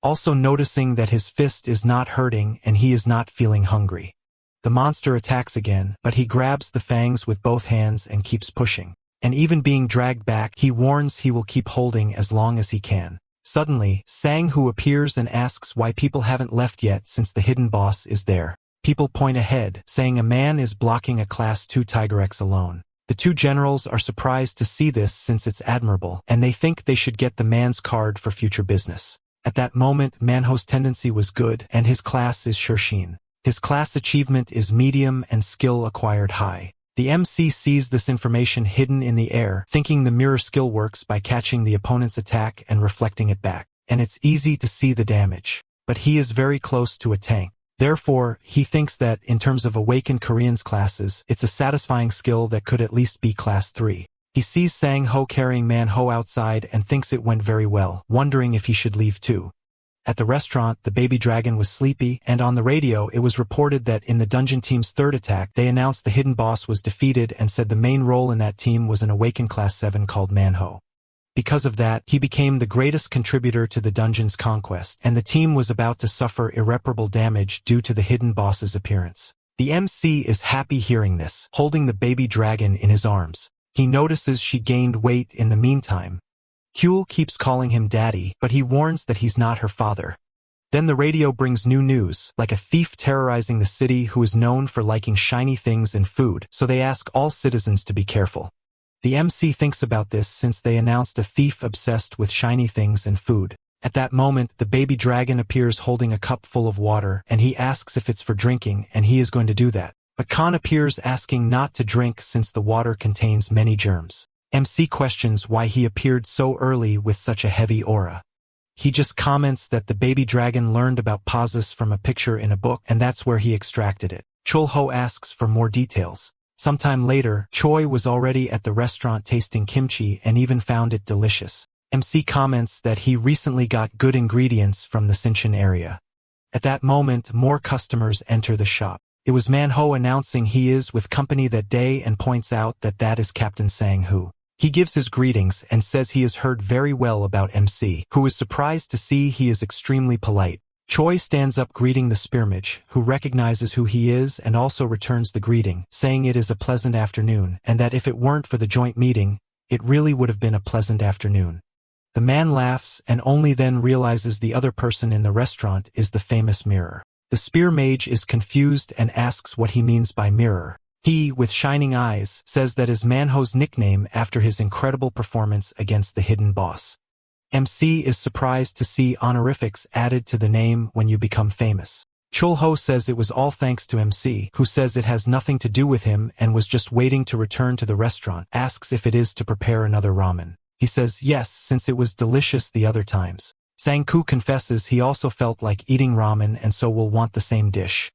Also noticing that his fist is not hurting and he is not feeling hungry. The monster attacks again, but he grabs the fangs with both hands and keeps pushing. And even being dragged back, he warns he will keep holding as long as he can. Suddenly, Sang-hoo appears and asks why people haven't left yet since the hidden boss is there. People point ahead, saying a man is blocking a class 2 Tiger-X alone. The two generals are surprised to see this since it's admirable, and they think they should get the man's card for future business. At that moment, Manhwa's tendency was good, and his class is Shirshin. His class achievement is medium and skill acquired high. The MC sees this information hidden in the air, thinking the mirror skill works by catching the opponent's attack and reflecting it back. And it's easy to see the damage. But he is very close to a tank. Therefore, he thinks that, in terms of awakened Koreans classes, it's a satisfying skill that could at least be class 3. He sees Sang-hoo carrying Manhwa outside and thinks it went very well, wondering if he should leave too. At the restaurant, the baby dragon was sleepy, and on the radio it was reported that in the dungeon team's third attack, they announced the hidden boss was defeated and said the main role in that team was an awakened class 7 called Manhwa. Because of that, he became the greatest contributor to the dungeon's conquest, and the team was about to suffer irreparable damage due to the hidden boss's appearance. The MC is happy hearing this, holding the baby dragon in his arms. He notices she gained weight in the meantime. Kyul keeps calling him daddy, but he warns that he's not her father. Then the radio brings new news, like a thief terrorizing the city who is known for liking shiny things and food, so they ask all citizens to be careful. The MC thinks about this since they announced a thief obsessed with shiny things and food. At that moment, the baby dragon appears holding a cup full of water, and he asks if it's for drinking, and he is going to do that. But Khan appears asking not to drink since the water contains many germs. MC questions why he appeared so early with such a heavy aura. He just comments that the baby dragon learned about pauses from a picture in a book, and that's where he extracted it. Chul-ho asks for more details. Sometime later, Choi was already at the restaurant tasting kimchi and even found it delicious. MC comments that he recently got good ingredients from the Sinshin area. At that moment, more customers enter the shop. It was Manhwa announcing he is with company that day and points out that that is Captain Sang-hoo. He gives his greetings and says he has heard very well about MC, who is surprised to see he is extremely polite. Choi stands up greeting the spearmage, who recognizes who he is and also returns the greeting, saying it is a pleasant afternoon, and that if it weren't for the joint meeting, it really would have been a pleasant afternoon. The man laughs and only then realizes the other person in the restaurant is the famous mirror. The spear mage is confused and asks what he means by mirror. He, with shining eyes, says that is Manhwa's nickname after his incredible performance against the hidden boss. MC is surprised to see honorifics added to the name when you become famous. Chulho says it was all thanks to MC, who says it has nothing to do with him and was just waiting to return to the restaurant, asks if it is to prepare another ramen. He says yes, since it was delicious the other times. Sang-ku confesses he also felt like eating ramen and so will want the same dish.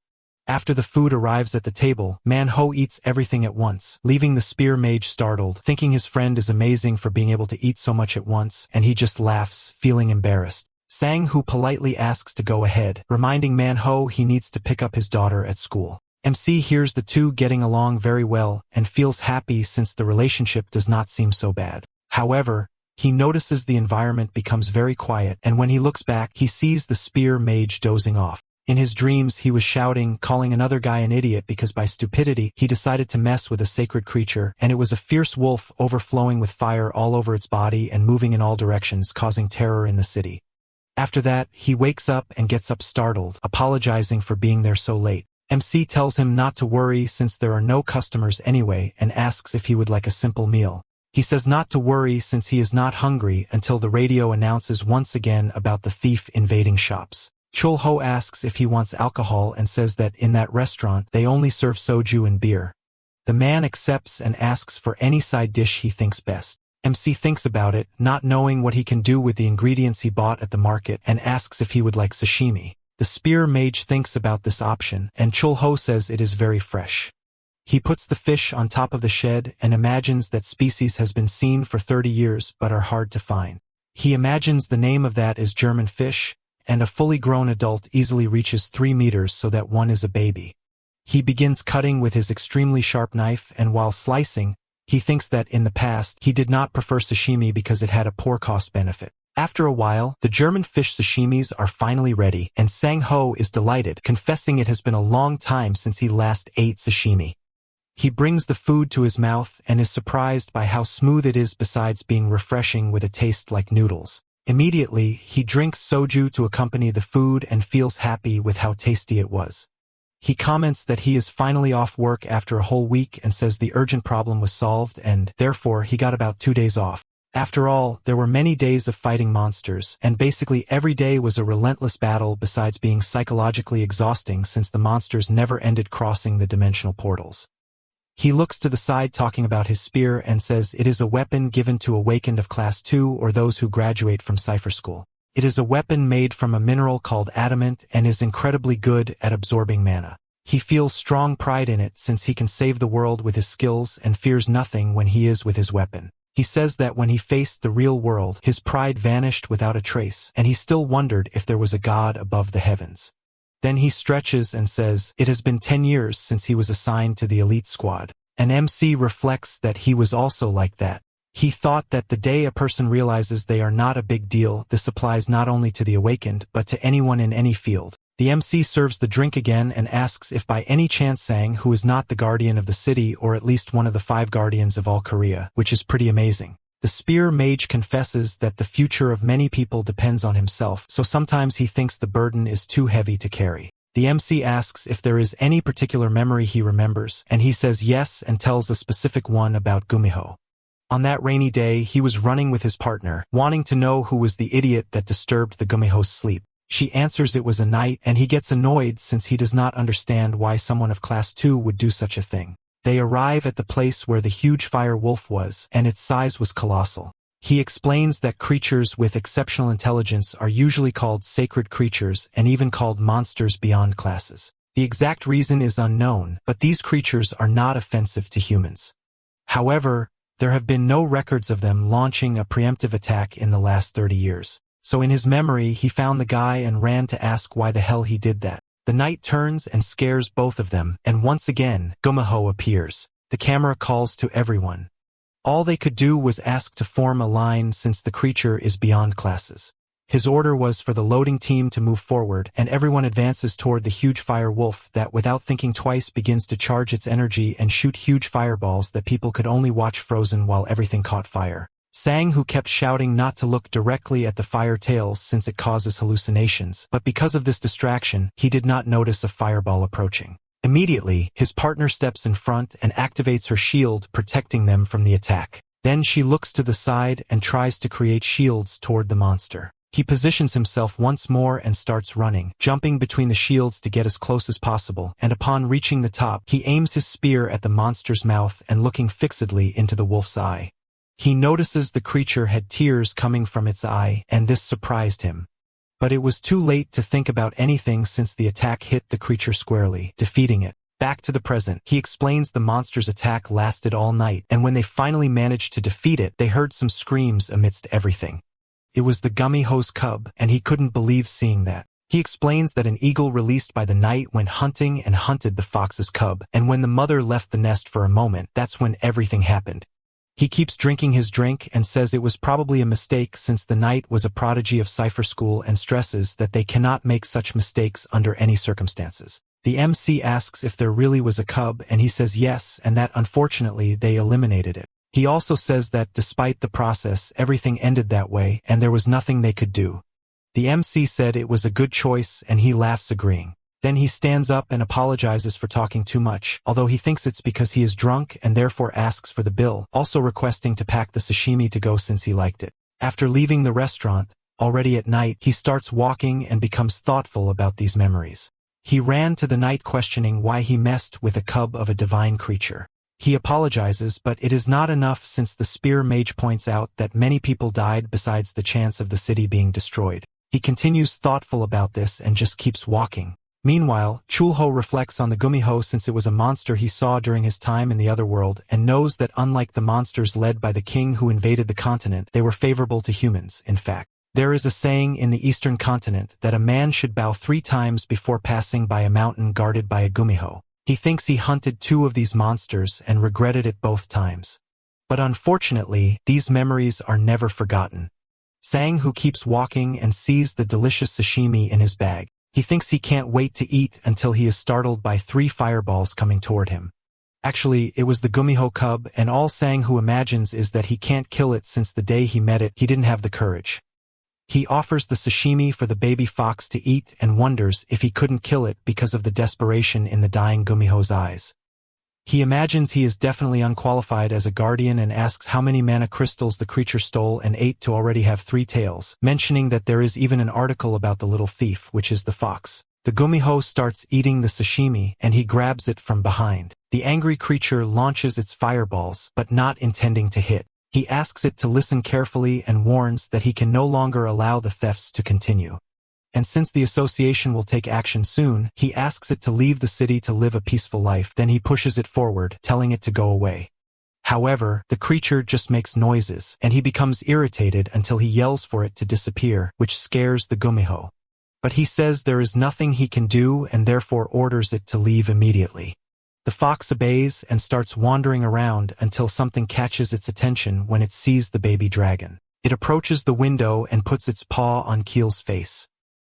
After the food arrives at the table, Manhwa eats everything at once, leaving the spear mage startled, thinking his friend is amazing for being able to eat so much at once, and he just laughs, feeling embarrassed. Sang-hu politely asks to go ahead, reminding Manhwa he needs to pick up his daughter at school. MC hears the two getting along very well and feels happy since the relationship does not seem so bad. However, he notices the environment becomes very quiet, and when he looks back, he sees the spear mage dozing off. In his dreams, he was shouting, calling another guy an idiot because by stupidity, he decided to mess with a sacred creature, and it was a fierce wolf overflowing with fire all over its body and moving in all directions, causing terror in the city. After that, he wakes up and gets up startled, apologizing for being there so late. MC tells him not to worry since there are no customers anyway and asks if he would like a simple meal. He says not to worry since he is not hungry until the radio announces once again about the thief invading shops. Chulho asks if he wants alcohol and says that in that restaurant they only serve soju and beer. The man accepts and asks for any side dish he thinks best. MC thinks about it, not knowing what he can do with the ingredients he bought at the market, and asks if he would like sashimi. The spear mage thinks about this option, and Chulho says it is very fresh. He puts the fish on top of the shed and imagines that species has been seen for 30 years but are hard to find. He imagines the name of that is German fish, and a fully grown adult easily reaches 3 meters so that one is a baby. He begins cutting with his extremely sharp knife, and while slicing, he thinks that in the past he did not prefer sashimi because it had a poor cost benefit. After a while, the German fish sashimis are finally ready, and Sang-ho is delighted, confessing it has been a long time since he last ate sashimi. He brings the food to his mouth and is surprised by how smooth it is besides being refreshing with a taste like noodles. Immediately, he drinks soju to accompany the food and feels happy with how tasty it was. He comments that he is finally off work after a whole week and says the urgent problem was solved and, therefore, he got about 2 days off. After all, there were many days of fighting monsters, and basically every day was a relentless battle besides being psychologically exhausting since the monsters never ended crossing the dimensional portals. He looks to the side talking about his spear and says it is a weapon given to awakened of class 2 or those who graduate from cipher school. It is a weapon made from a mineral called adamant and is incredibly good at absorbing mana. He feels strong pride in it since he can save the world with his skills and fears nothing when he is with his weapon. He says that when he faced the real world, his pride vanished without a trace, and he still wondered if there was a god above the heavens. Then he stretches and says, it has been 10 years since he was assigned to the elite squad. And MC reflects that he was also like that. He thought that the day a person realizes they are not a big deal, this applies not only to the awakened, but to anyone in any field. The MC serves the drink again and asks if by any chance Sang, who is not the guardian of the city or at least one of the 5 guardians of all Korea, which is pretty amazing. The spear mage confesses that the future of many people depends on himself, so sometimes he thinks the burden is too heavy to carry. The MC asks if there is any particular memory he remembers, and he says yes and tells a specific one about Gumiho. On that rainy day, he was running with his partner, wanting to know who was the idiot that disturbed the Gumiho's sleep. She answers it was a knight, and he gets annoyed since he does not understand why someone of class 2 would do such a thing. They arrive at the place where the huge fire wolf was, and its size was colossal. He explains that creatures with exceptional intelligence are usually called sacred creatures and even called monsters beyond classes. The exact reason is unknown, but these creatures are not offensive to humans. However, there have been no records of them launching a preemptive attack in the last 30 years. So in his memory, he found the guy and ran to ask why the hell he did that. The knight turns and scares both of them, and once again, Gumiho appears. The camera calls to everyone. All they could do was ask to form a line since the creature is beyond classes. His order was for the loading team to move forward, and everyone advances toward the huge fire wolf that without thinking twice begins to charge its energy and shoot huge fireballs that people could only watch frozen while everything caught fire. Sang, who kept shouting not to look directly at the fire tails since it causes hallucinations, but because of this distraction, he did not notice a fireball approaching. Immediately, his partner steps in front and activates her shield, protecting them from the attack. Then she looks to the side and tries to create shields toward the monster. He positions himself once more and starts running, jumping between the shields to get as close as possible, and upon reaching the top, he aims his spear at the monster's mouth and looking fixedly into the wolf's eye. He notices the creature had tears coming from its eye, and this surprised him. But it was too late to think about anything since the attack hit the creature squarely, defeating it. Back to the present, he explains the monster's attack lasted all night, and when they finally managed to defeat it, they heard some screams amidst everything. It was the Gumiho's cub, and he couldn't believe seeing that. He explains that an eagle released by the night went hunting and hunted the fox's cub, and when the mother left the nest for a moment, that's when everything happened. He keeps drinking his drink and says it was probably a mistake since the knight was a prodigy of cipher school and stresses that they cannot make such mistakes under any circumstances. The MC asks if there really was a cub, and he says yes, and that unfortunately they eliminated it. He also says that despite the process, everything ended that way, and there was nothing they could do. The MC said it was a good choice, and he laughs agreeing. Then he stands up and apologizes for talking too much, although he thinks it's because he is drunk and therefore asks for the bill, also requesting to pack the sashimi to go since he liked it. After leaving the restaurant, already at night, he starts walking and becomes thoughtful about these memories. He ran to the knight questioning why he messed with a cub of a divine creature. He apologizes, but it is not enough since the spear mage points out that many people died besides the chance of the city being destroyed. He continues thoughtful about this and just keeps walking. Meanwhile, Chulho reflects on the Gumiho since it was a monster he saw during his time in the other world and knows that unlike the monsters led by the king who invaded the continent, they were favorable to humans. In fact, there is a saying in the eastern continent that a man should bow 3 times before passing by a mountain guarded by a Gumiho. He thinks he hunted 2 of these monsters and regretted it both times. But unfortunately, these memories are never forgotten. Sang, who keeps walking and sees the delicious sashimi in his bag. He thinks he can't wait to eat until he is startled by 3 fireballs coming toward him. Actually, it was the Gumiho cub, and all Sang who imagines is that he can't kill it since the day he met it, he didn't have the courage. He offers the sashimi for the baby fox to eat and wonders if he couldn't kill it because of the desperation in the dying Gumiho's eyes. He imagines he is definitely unqualified as a guardian and asks how many mana crystals the creature stole and ate to already have 3 tails, mentioning that there is even an article about the little thief, which is the fox. The Gumiho starts eating the sashimi, and he grabs it from behind. The angry creature launches its fireballs, but not intending to hit. He asks it to listen carefully and warns that he can no longer allow the thefts to continue. And since the association will take action soon, he asks it to leave the city to live a peaceful life. Then he pushes it forward, telling it to go away. However, the creature just makes noises, and he becomes irritated until he yells for it to disappear, which scares the Gumiho. But he says there is nothing he can do and therefore orders it to leave immediately. The fox obeys and starts wandering around until something catches its attention when it sees the baby dragon. It approaches the window and puts its paw on Keel's face.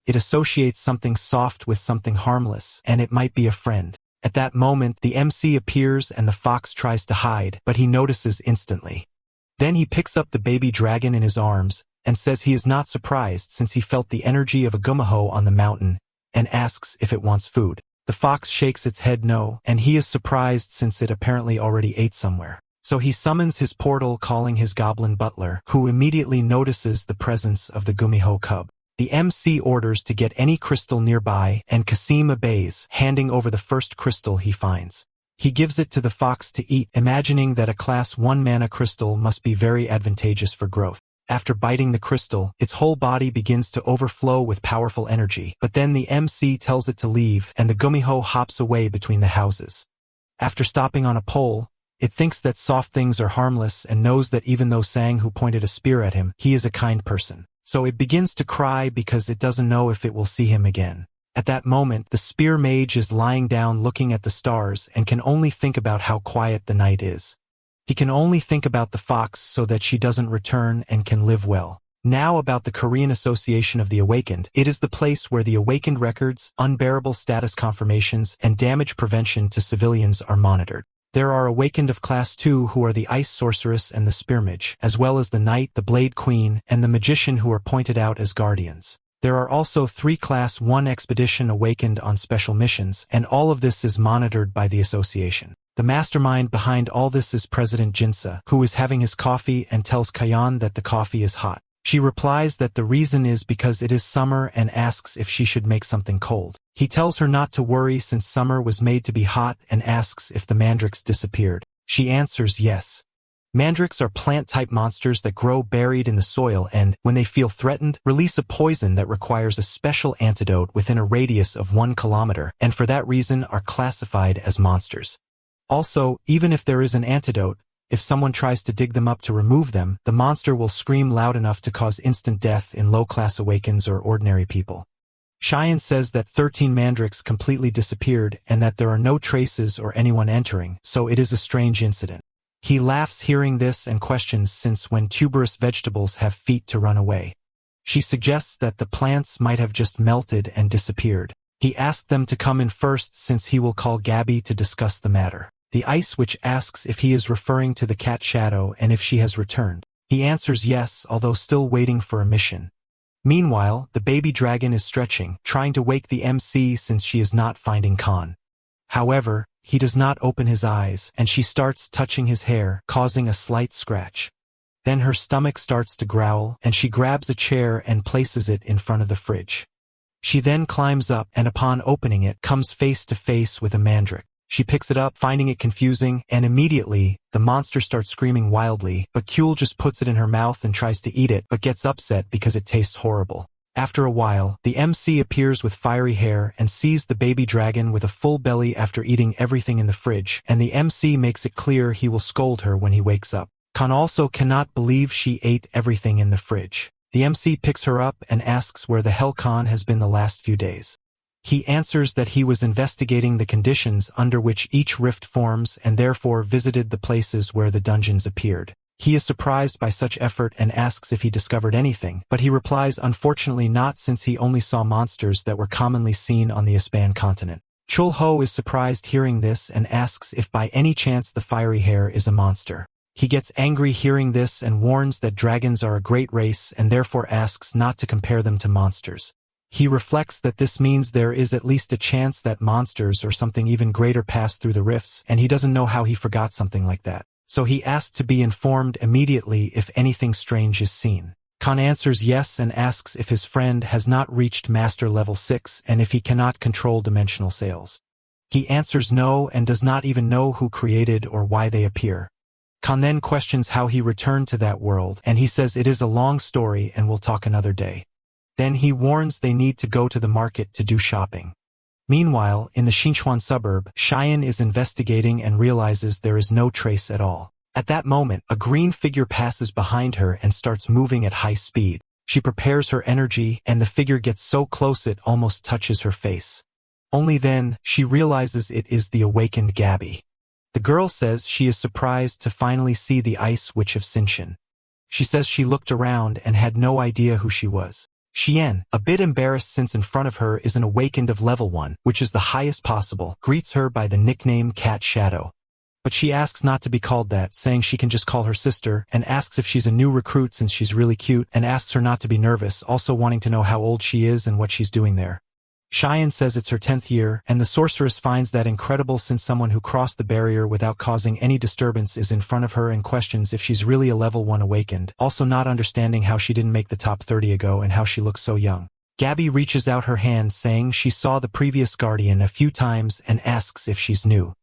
It associates something soft with something harmless, and it might be a friend. At that moment, the MC appears and the fox tries to hide, but he notices instantly. Then he picks up the baby dragon in his arms and says he is not surprised since he felt the energy of a Gumiho on the mountain and asks if it wants food. The fox shakes its head no, and he is surprised since it apparently already ate somewhere. So he summons his portal calling his goblin butler, who immediately notices the presence of the Gumiho cub. The MC orders to get any crystal nearby, and Kasim obeys, handing over the first crystal he finds. He gives it to the fox to eat, imagining that a class 1 mana crystal must be very advantageous for growth. After biting the crystal, its whole body begins to overflow with powerful energy, but then the MC tells it to leave, and the Gumiho hops away between the houses. After stopping on a pole, it thinks that soft things are harmless and knows that even though Sang who pointed a spear at him, he is a kind person. So it begins to cry because it doesn't know if it will see him again. At that moment, the spear mage is lying down looking at the stars and can only think about how quiet the night is. He can only think about the fox so that she doesn't return and can live well. Now about the Korean Association of the Awakened. It is the place where the awakened records, unbearable status confirmations, and damage prevention to civilians are monitored. There are awakened of Class 2 who are the Ice Sorceress and the Spearmage, as well as the Knight, the Blade Queen, and the Magician who are pointed out as guardians. There are also 3 Class 1 expedition awakened on special missions, and all of this is monitored by the association. The mastermind behind all this is President Jinsa, who is having his coffee and tells Kayan that the coffee is hot. She replies that the reason is because it is summer and asks if she should make something cold. He tells her not to worry since summer was made to be hot and asks if the mandrakes disappeared. She answers yes. Mandrakes are plant-type monsters that grow buried in the soil and, when they feel threatened, release a poison that requires a special antidote within a radius of 1 kilometer, and for that reason are classified as monsters. Also, even if there is an antidote, if someone tries to dig them up to remove them, the monster will scream loud enough to cause instant death in low-class awakens or ordinary people. Cheyenne says that 13 mandrakes completely disappeared and that there are no traces or anyone entering, so it is a strange incident. He laughs hearing this and questions since when tuberous vegetables have feet to run away. She suggests that the plants might have just melted and disappeared. He asked them to come in first since he will call Gabby to discuss the matter. The Ice Witch asks if he is referring to the cat Shadow and if she has returned. He answers yes, although still waiting for a mission. Meanwhile, the baby dragon is stretching, trying to wake the MC since she is not finding Khan. However, he does not open his eyes, and she starts touching his hair, causing a slight scratch. Then her stomach starts to growl, and she grabs a chair and places it in front of the fridge. She then climbs up, and upon opening it, comes face to face with a mandrake. She picks it up, finding it confusing, and immediately, the monster starts screaming wildly, but Kuehl just puts it in her mouth and tries to eat it, but gets upset because it tastes horrible. After a while, the MC appears with fiery hair and sees the baby dragon with a full belly after eating everything in the fridge, and the MC makes it clear he will scold her when he wakes up. Khan also cannot believe she ate everything in the fridge. The MC picks her up and asks where the hell Khan has been the last few days. He answers that he was investigating the conditions under which each rift forms and therefore visited the places where the dungeons appeared. He is surprised by such effort and asks if he discovered anything, but he replies unfortunately not since he only saw monsters that were commonly seen on the Ispan continent. Chul Ho is surprised hearing this and asks if by any chance the fiery hair is a monster. He gets angry hearing this and warns that dragons are a great race and therefore asks not to compare them to monsters. He reflects that this means there is at least a chance that monsters or something even greater pass through the rifts, and he doesn't know how he forgot something like that. So he asked to be informed immediately if anything strange is seen. Khan answers yes and asks if his friend has not reached Master Level 6 and if he cannot control dimensional sails. He answers no and does not even know who created or why they appear. Khan then questions how he returned to that world, and he says it is a long story and will talk another day. Then he warns they need to go to the market to do shopping. Meanwhile, in the Xinchuan suburb, Cheyenne is investigating and realizes there is no trace at all. At that moment, a green figure passes behind her and starts moving at high speed. She prepares her energy, and the figure gets so close it almost touches her face. Only then, she realizes it is the awakened Gabby. The girl says she is surprised to finally see the Ice Witch of Xinchen. She says she looked around and had no idea who she was. Xian, a bit embarrassed since in front of her is an awakened of level 1, which is the highest possible, greets her by the nickname Cat Shadow. But she asks not to be called that, saying she can just call her sister, and asks if she's a new recruit since she's really cute, and asks her not to be nervous, also wanting to know how old she is and what she's doing there. Cheyenne says it's her 10th year, and the sorceress finds that incredible since someone who crossed the barrier without causing any disturbance is in front of her and questions if she's really a level 1 awakened, also not understanding how she didn't make the top 30 ago and how she looks so young. Gabby reaches out her hand saying she saw the previous guardian a few times and asks if she's new.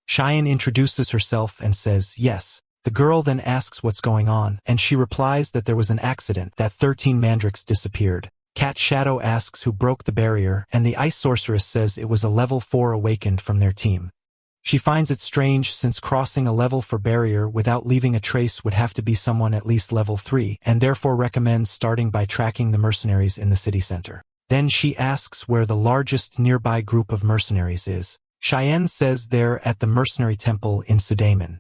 Cheyenne introduces herself and says yes. The girl then asks what's going on, and she replies that there was an accident, that 13 mandrakes disappeared. Cat Shadow asks who broke the barrier, and the Ice Sorceress says it was a level 4 awakened from their team. She finds it strange since crossing a level 4 barrier without leaving a trace would have to be someone at least level 3, and therefore recommends starting by tracking the mercenaries in the city center. Then she asks where the largest nearby group of mercenaries is. Cheyenne says they're at the mercenary temple in Sudaman.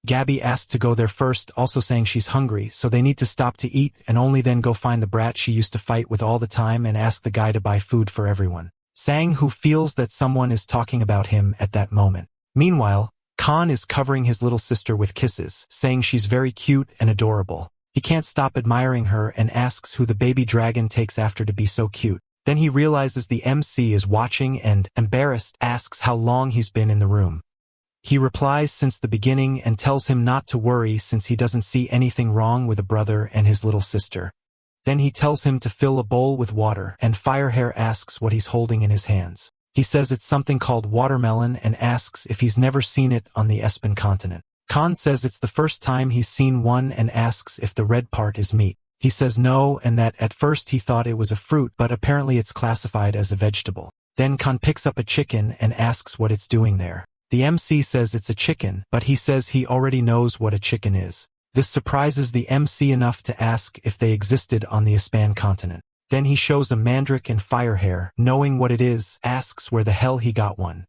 Gabby asked to go there first, also saying she's hungry, so they need to stop to eat and only then go find the brat she used to fight with all the time and ask the guy to buy food for everyone. Sang who feels that someone is talking about him at that moment. Meanwhile, Khan is covering his little sister with kisses, saying she's very cute and adorable. He can't stop admiring her and asks who the baby dragon takes after to be so cute. Then he realizes the MC is watching and, embarrassed, asks how long he's been in the room. He replies since the beginning and tells him not to worry since he doesn't see anything wrong with a brother and his little sister. Then he tells him to fill a bowl with water, and Firehair asks what he's holding in his hands. He says it's something called watermelon and asks if he's never seen it on the Espen continent. Khan says it's the first time he's seen one and asks if the red part is meat. He says no and that at first he thought it was a fruit, but apparently it's classified as a vegetable. Then Khan picks up a chicken and asks what it's doing there. The MC says it's a chicken, but he says he already knows what a chicken is. This surprises the MC enough to ask if they existed on the Espan continent. Then he shows a mandrake and Firehair, knowing what it is, asks where the hell he got one.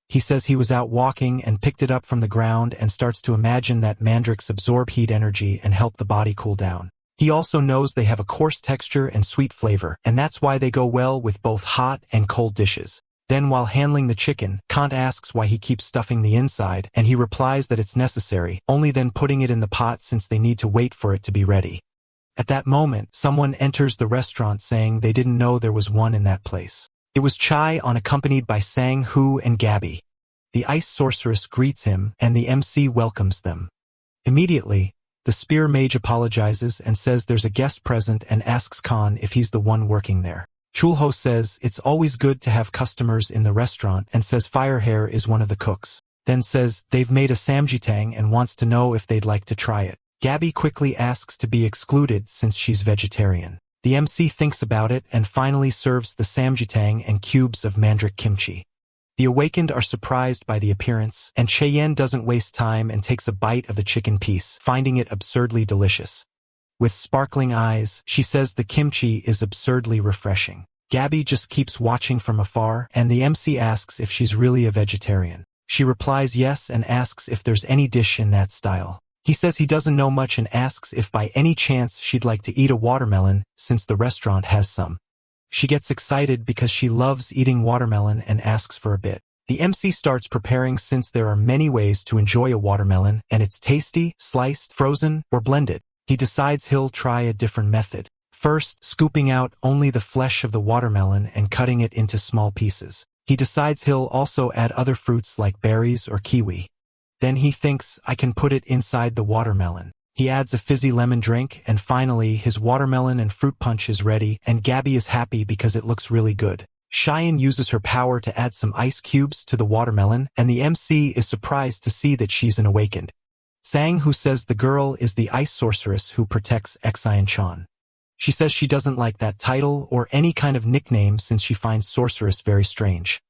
He says he was out walking and picked it up from the ground and starts to imagine that mandrakes absorb heat energy and help the body cool down. He also knows they have a coarse texture and sweet flavor, and that's why they go well with both hot and cold dishes. Then while handling the chicken, Kant asks why he keeps stuffing the inside, and he replies that it's necessary, only then putting it in the pot since they need to wait for it to be ready. At that moment, someone enters the restaurant saying they didn't know there was one in that place. It was Chai unaccompanied by Sang Hu and Gabby. The ice sorceress greets him, and the MC welcomes them. Immediately, the spear mage apologizes and says there's a guest present and asks Khan if he's the one working there. Chulho says it's always good to have customers in the restaurant and says Firehair is one of the cooks. Then says they've made a samjitang and wants to know if they'd like to try it. Gabby quickly asks to be excluded since she's vegetarian. The MC thinks about it and finally serves the samjitang and cubes of mandrake kimchi. The awakened are surprised by the appearance, and Cheyenne doesn't waste time and takes a bite of the chicken piece, finding it absurdly delicious. With sparkling eyes, she says the kimchi is absurdly refreshing. Gabby just keeps watching from afar, and the MC asks if she's really a vegetarian. She replies yes and asks if there's any dish in that style. He says he doesn't know much and asks if by any chance she'd like to eat a watermelon, since the restaurant has some. She gets excited because she loves eating watermelon and asks for a bit. The MC starts preparing since there are many ways to enjoy a watermelon, and it's tasty, sliced, frozen, or blended. He decides he'll try a different method. First, scooping out only the flesh of the watermelon and cutting it into small pieces. He decides he'll also add other fruits like berries or kiwi. Then he thinks, I can put it inside the watermelon. He adds a fizzy lemon drink, and finally his watermelon and fruit punch is ready, and Gabby is happy because it looks really good. Cheyenne uses her power to add some ice cubes to the watermelon, and the MC is surprised to see that she's an awakened. Sang Hu says the girl is the ice sorceress who protects Xian Chan. She says she doesn't like that title or any kind of nickname since she finds sorceress very strange.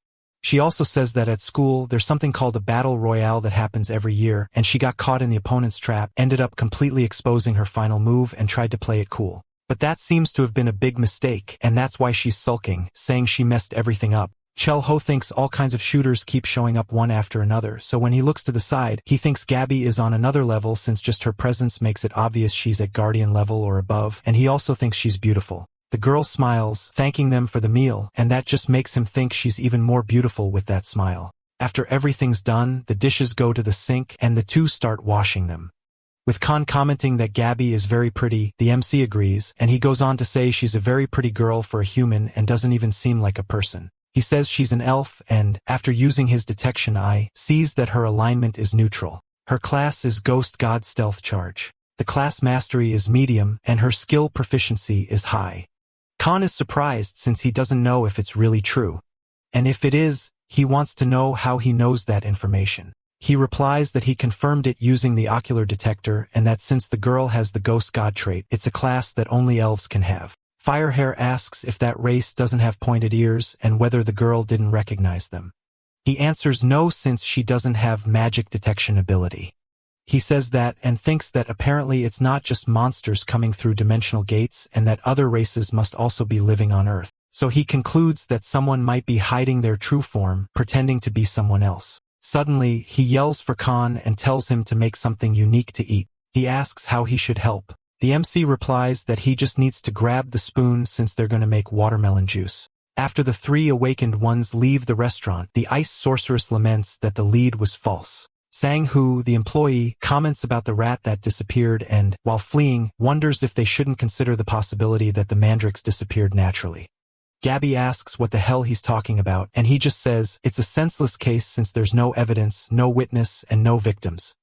She also says that at school there's something called a battle royale that happens every year, and she got caught in the opponent's trap, ended up completely exposing her final move and tried to play it cool. But that seems to have been a big mistake, and that's why she's sulking, saying she messed everything up. Chel Ho thinks all kinds of shooters keep showing up one after another, so when he looks to the side, he thinks Gabby is on another level since just her presence makes it obvious she's at guardian level or above, and he also thinks she's beautiful. The girl smiles, thanking them for the meal, and that just makes him think she's even more beautiful with that smile. After everything's done, the dishes go to the sink, and the two start washing them. With Khan commenting that Gabby is very pretty, the MC agrees, and he goes on to say she's a very pretty girl for a human and doesn't even seem like a person. He says she's an elf and, after using his detection eye, sees that her alignment is neutral. Her class is Ghost God Stealth Charge. The class mastery is medium, and her skill proficiency is high. Khan is surprised since he doesn't know if it's really true. And if it is, he wants to know how he knows that information. He replies that he confirmed it using the ocular detector and that since the girl has the ghost god trait, it's a class that only elves can have. Firehair asks if that race doesn't have pointed ears and whether the girl didn't recognize them. He answers no since she doesn't have magic detection ability. He says that and thinks that apparently it's not just monsters coming through dimensional gates and that other races must also be living on Earth. So he concludes that someone might be hiding their true form, pretending to be someone else. Suddenly, he yells for Khan and tells him to make something unique to eat. He asks how he should help. The MC replies that he just needs to grab the spoon since they're going to make watermelon juice. After the three awakened ones leave the restaurant, the ice sorceress laments that the lead was false. Sang Hu, the employee, comments about the rat that disappeared and, while fleeing, wonders if they shouldn't consider the possibility that the mandrakes disappeared naturally. Gabby asks what the hell he's talking about, and he just says, it's a senseless case since there's no evidence, no witness, and no victims.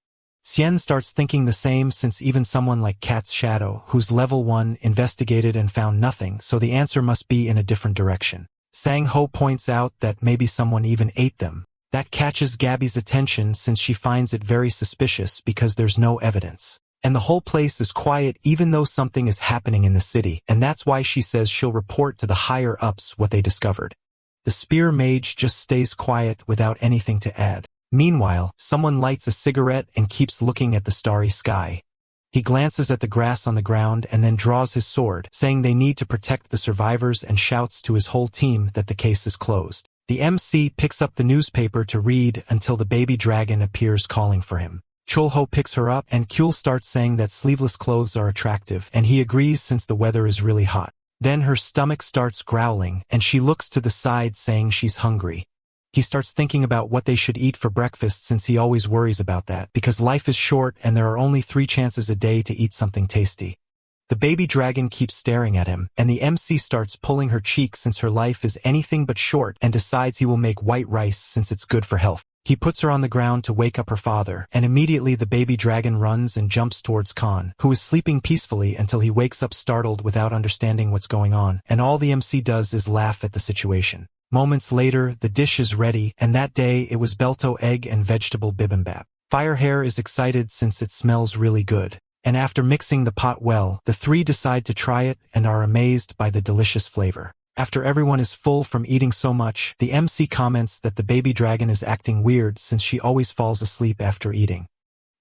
Xian starts thinking the same since even someone like Cat's Shadow, who's level 1, investigated and found nothing, so the answer must be in a different direction. Sang Ho points out that maybe someone even ate them. That catches Gabby's attention since she finds it very suspicious because there's no evidence. And the whole place is quiet even though something is happening in the city, and that's why she says she'll report to the higher-ups what they discovered. The spear mage just stays quiet without anything to add. Meanwhile, someone lights a cigarette and keeps looking at the starry sky. He glances at the grass on the ground and then draws his sword, saying they need to protect the survivors, and shouts to his whole team that the case is closed. The MC picks up the newspaper to read until the baby dragon appears calling for him. Cholho picks her up and Kyul starts saying that sleeveless clothes are attractive, and he agrees since the weather is really hot. Then her stomach starts growling and she looks to the side saying she's hungry. He starts thinking about what they should eat for breakfast since he always worries about that because life is short and there are only 3 chances a day to eat something tasty. The baby dragon keeps staring at him, and the MC starts pulling her cheek since her life is anything but short, and decides he will make white rice since it's good for health. He puts her on the ground to wake up her father, and immediately the baby dragon runs and jumps towards Khan, who is sleeping peacefully until he wakes up startled without understanding what's going on, and all the MC does is laugh at the situation. Moments later, the dish is ready, and that day it was Belto egg and vegetable bibimbap. Firehair is excited since it smells really good. And after mixing the pot well, the 3 decide to try it and are amazed by the delicious flavor. After everyone is full from eating so much, the MC comments that the baby dragon is acting weird since she always falls asleep after eating.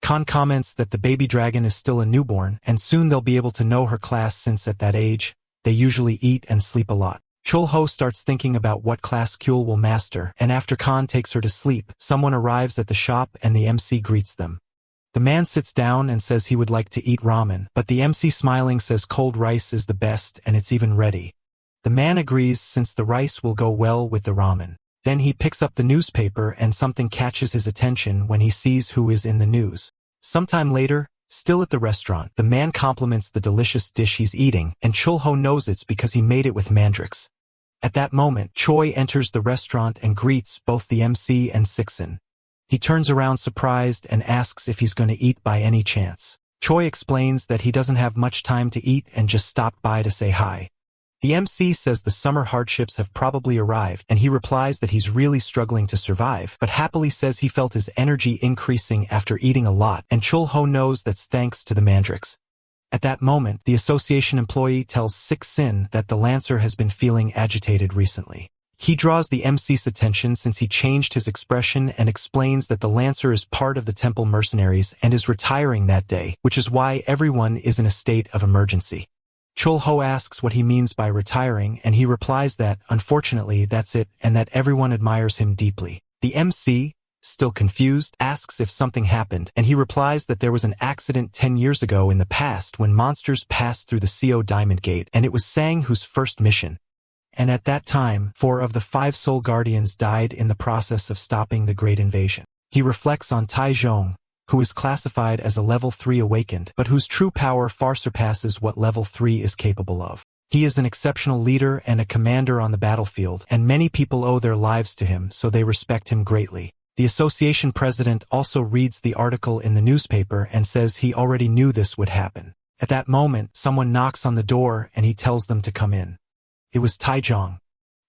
Khan comments that the baby dragon is still a newborn, and soon they'll be able to know her class since at that age, they usually eat and sleep a lot. Cholho starts thinking about what class Kyul will master, and after Khan takes her to sleep, someone arrives at the shop and the MC greets them. The man sits down and says he would like to eat ramen, but the MC smiling says cold rice is the best and it's even ready. The man agrees since the rice will go well with the ramen. Then he picks up the newspaper and something catches his attention when he sees who is in the news. Sometime later, still at the restaurant, the man compliments the delicious dish he's eating, and Cholho knows it's because he made it with mandrakes. At that moment, Choi enters the restaurant and greets both the MC and Sixin. He turns around surprised and asks if he's going to eat by any chance. Choi explains that he doesn't have much time to eat and just stopped by to say hi. The MC says the summer hardships have probably arrived, and he replies that he's really struggling to survive, but happily says he felt his energy increasing after eating a lot, and Cholho knows that's thanks to the mandrakes. At that moment, the association employee tells Sixin that the Lancer has been feeling agitated recently. He draws the MC's attention since he changed his expression and explains that the Lancer is part of the temple mercenaries and is retiring that day, which is why everyone is in a state of emergency. Cholho asks what he means by retiring, and he replies that, unfortunately, that's it, and that everyone admires him deeply. The MC, still confused, asks if something happened, and he replies that there was an accident 10 years ago in the past when monsters passed through the CO Diamond Gate, and it was Sang Hu's first mission. And at that time, 4 of the 5 Soul Guardians died in the process of stopping the Great Invasion. He reflects on Tai Zhong, who is classified as a level 3 awakened, but whose true power far surpasses what level 3 is capable of. He is an exceptional leader and a commander on the battlefield, and many people owe their lives to him, so they respect him greatly. The association president also reads the article in the newspaper and says he already knew this would happen. At that moment, someone knocks on the door and he tells them to come in. It was Taizong.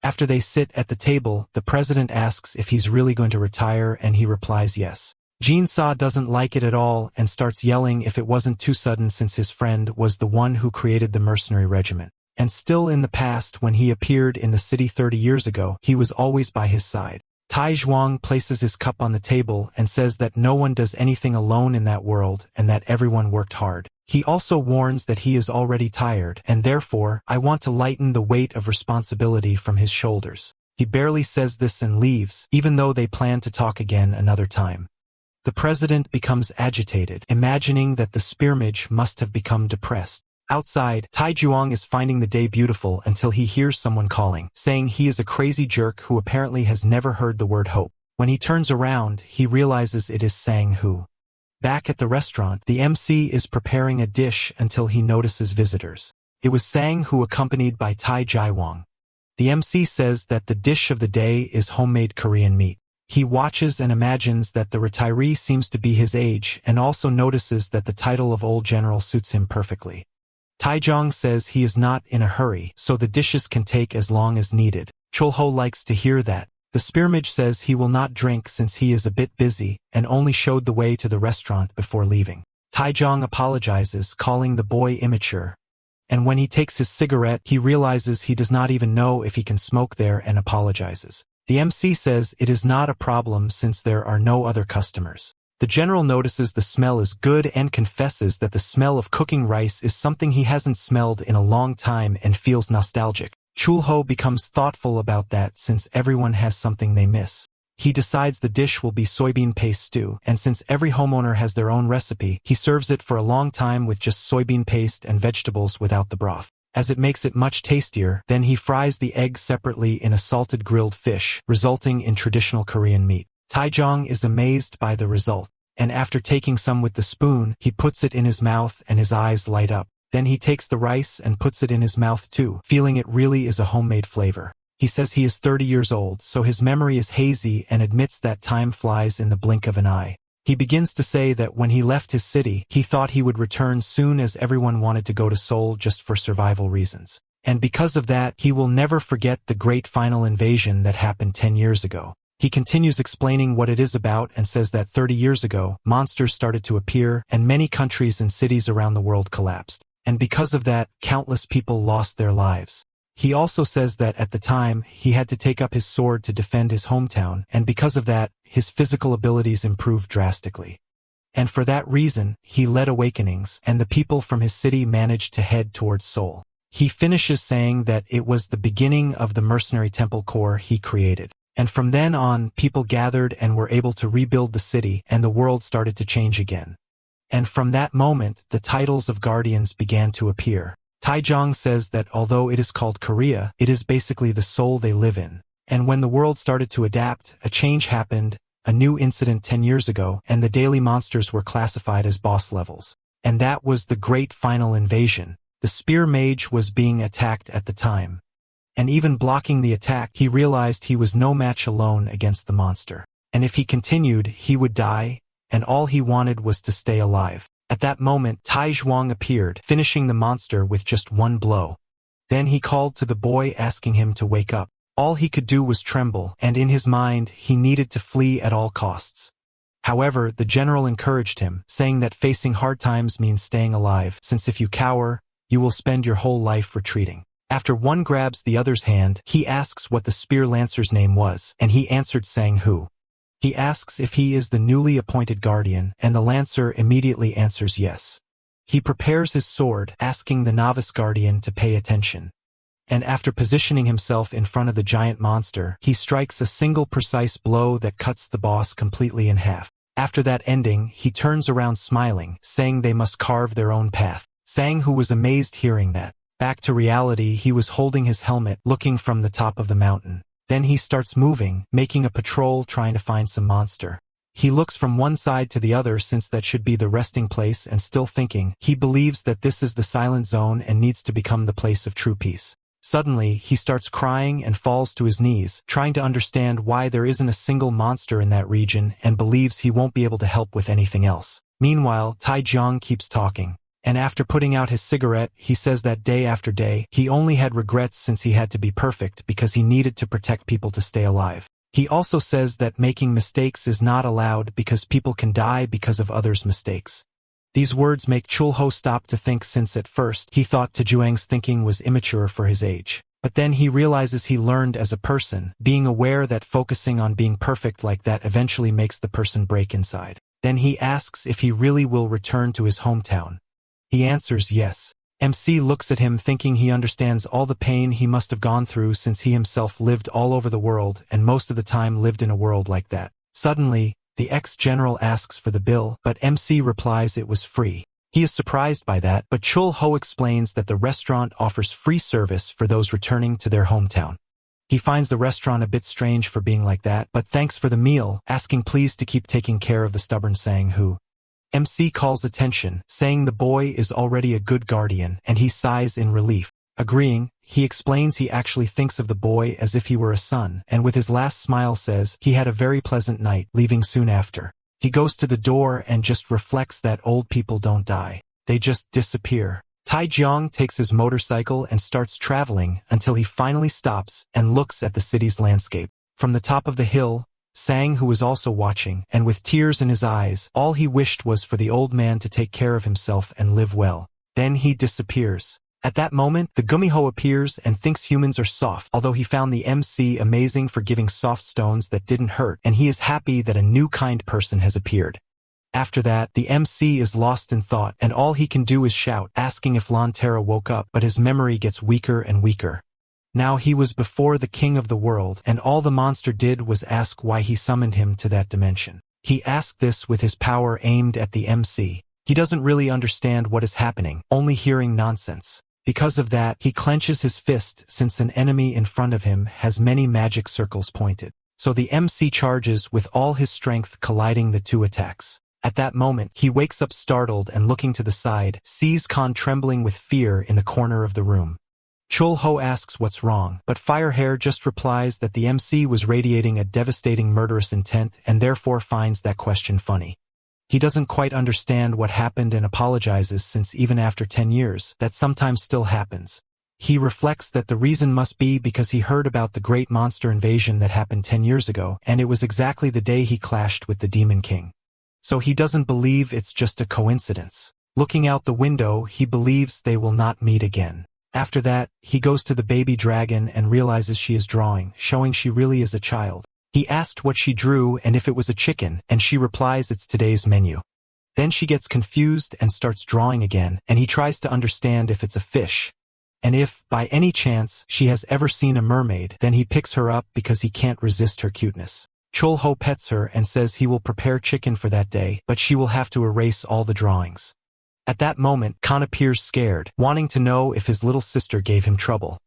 After they sit at the table, the president asks if he's really going to retire, and he replies yes. Jin Sa doesn't like it at all and starts yelling if it wasn't too sudden since his friend was the one who created the mercenary regiment. And still in the past, when he appeared in the city 30 years ago, he was always by his side. Tai Zhuang places his cup on the table and says that no one does anything alone in that world and that everyone worked hard. He also warns that he is already tired, and therefore, I want to lighten the weight of responsibility from his shoulders. He barely says this and leaves, even though they plan to talk again another time. The president becomes agitated, imagining that the spearmage must have become depressed. Outside, Tai Zhuang is finding the day beautiful until he hears someone calling, saying he is a crazy jerk who apparently has never heard the word hope. When he turns around, he realizes it is Sang Hu. Back at the restaurant, the MC is preparing a dish until he notices visitors. It was Sang Hu accompanied by Tai Jaiwang. The MC says that the dish of the day is homemade Korean meat. He watches and imagines that the retiree seems to be his age and also notices that the title of old general suits him perfectly. Taejong says he is not in a hurry, so the dishes can take as long as needed. Chulho likes to hear that. The spearmage says he will not drink since he is a bit busy and only showed the way to the restaurant before leaving. Taejong apologizes, calling the boy immature. And when he takes his cigarette, he realizes he does not even know if he can smoke there and apologizes. The MC says it is not a problem since there are no other customers. The general notices the smell is good and confesses that the smell of cooking rice is something he hasn't smelled in a long time and feels nostalgic. Chulho becomes thoughtful about that since everyone has something they miss. He decides the dish will be soybean paste stew, and since every homeowner has their own recipe, he serves it for a long time with just soybean paste and vegetables without the broth. As it makes it much tastier, then he fries the egg separately in a salted grilled fish, resulting in traditional Korean meat. Taejong is amazed by the result, and after taking some with the spoon, he puts it in his mouth and his eyes light up. Then he takes the rice and puts it in his mouth too, feeling it really is a homemade flavor. He says he is 30 years old, so his memory is hazy and admits that time flies in the blink of an eye. He begins to say that when he left his city, he thought he would return soon as everyone wanted to go to Seoul just for survival reasons. And because of that, he will never forget the great final invasion that happened 10 years ago. He continues explaining what it is about and says that 30 years ago, monsters started to appear and many countries and cities around the world collapsed. And because of that, countless people lost their lives. He also says that at the time, he had to take up his sword to defend his hometown, and because of that, his physical abilities improved drastically. And for that reason, he led awakenings, and the people from his city managed to head towards Seoul. He finishes saying that it was the beginning of the mercenary temple corps he created. And from then on, people gathered and were able to rebuild the city, and the world started to change again. And from that moment, the titles of guardians began to appear. Taejong says that although it is called Korea, it is basically the Seoul they live in. And when the world started to adapt, a change happened, a new incident 10 years ago, and the daily monsters were classified as boss levels. And that was the great final invasion. The spear mage was being attacked at the time. And even blocking the attack, he realized he was no match alone against the monster. And if he continued, he would die, and all he wanted was to stay alive. At that moment, Taejong appeared, finishing the monster with just one blow. Then he called to the boy asking him to wake up. All he could do was tremble, and in his mind, he needed to flee at all costs. However, the general encouraged him, saying that facing hard times means staying alive, since if you cower, you will spend your whole life retreating. After one grabs the other's hand, he asks what the spear lancer's name was, and he answered saying who. He asks if he is the newly appointed guardian, and the lancer immediately answers yes. He prepares his sword, asking the novice guardian to pay attention. And after positioning himself in front of the giant monster, he strikes a single precise blow that cuts the boss completely in half. After that ending, he turns around smiling, saying they must carve their own path. Sang, who was amazed hearing that. Back to reality, he was holding his helmet, looking from the top of the mountain. Then he starts moving, making a patrol trying to find some monster. He looks from one side to the other since that should be the resting place and still thinking, he believes that this is the silent zone and needs to become the place of true peace. Suddenly, he starts crying and falls to his knees, trying to understand why there isn't a single monster in that region and believes he won't be able to help with anything else. Meanwhile, Taejong keeps talking. And after putting out his cigarette, he says that day after day, he only had regrets since he had to be perfect because he needed to protect people to stay alive. He also says that making mistakes is not allowed because people can die because of others' mistakes. These words make Chulho stop to think since at first he thought Taejong's thinking was immature for his age. But then he realizes he learned as a person, being aware that focusing on being perfect like that eventually makes the person break inside. Then he asks if he really will return to his hometown. He answers yes. MC looks at him thinking he understands all the pain he must have gone through since he himself lived all over the world and most of the time lived in a world like that. Suddenly, the ex-general asks for the bill, but MC replies it was free. He is surprised by that, but Chul-ho explains that the restaurant offers free service for those returning to their hometown. He finds the restaurant a bit strange for being like that, but thanks for the meal, asking please to keep taking care of the stubborn Sang-hoo. MC calls attention, saying the boy is already a good guardian, and he sighs in relief. Agreeing, he explains he actually thinks of the boy as if he were a son, and with his last smile says he had a very pleasant night, leaving soon after. He goes to the door and just reflects that old people don't die. They just disappear. Taijiang takes his motorcycle and starts traveling until he finally stops and looks at the city's landscape. From the top of the hill, Sang, who was also watching, and with tears in his eyes, all he wished was for the old man to take care of himself and live well. Then he disappears. At that moment, the Gumiho appears and thinks humans are soft, although he found the MC amazing for giving soft stones that didn't hurt, and he is happy that a new kind person has appeared. After that, the MC is lost in thought, and all he can do is shout, asking if Lantera woke up, but his memory gets weaker and weaker. Now he was before the king of the world, and all the monster did was ask why he summoned him to that dimension. He asked this with his power aimed at the MC. He doesn't really understand what is happening, only hearing nonsense. Because of that, he clenches his fist since an enemy in front of him has many magic circles pointed. So the MC charges with all his strength, colliding the two attacks. At that moment, he wakes up startled and looking to the side, sees Khan trembling with fear in the corner of the room. Chul-ho asks what's wrong, but Firehair just replies that the MC was radiating a devastating murderous intent and therefore finds that question funny. He doesn't quite understand what happened and apologizes since even after 10 years, that sometimes still happens. He reflects that the reason must be because he heard about the great monster invasion that happened 10 years ago, and it was exactly the day he clashed with the Demon King. So he doesn't believe it's just a coincidence. Looking out the window, he believes they will not meet again. After that, he goes to the baby dragon and realizes she is drawing, showing she really is a child. He asked what she drew and if it was a chicken, and she replies it's today's menu. Then she gets confused and starts drawing again, and he tries to understand if it's a fish. And if, by any chance, she has ever seen a mermaid, then he picks her up because he can't resist her cuteness. Chul-ho pets her and says he will prepare chicken for that day, but she will have to erase all the drawings. At that moment, Khan appears scared, wanting to know if his little sister gave him trouble.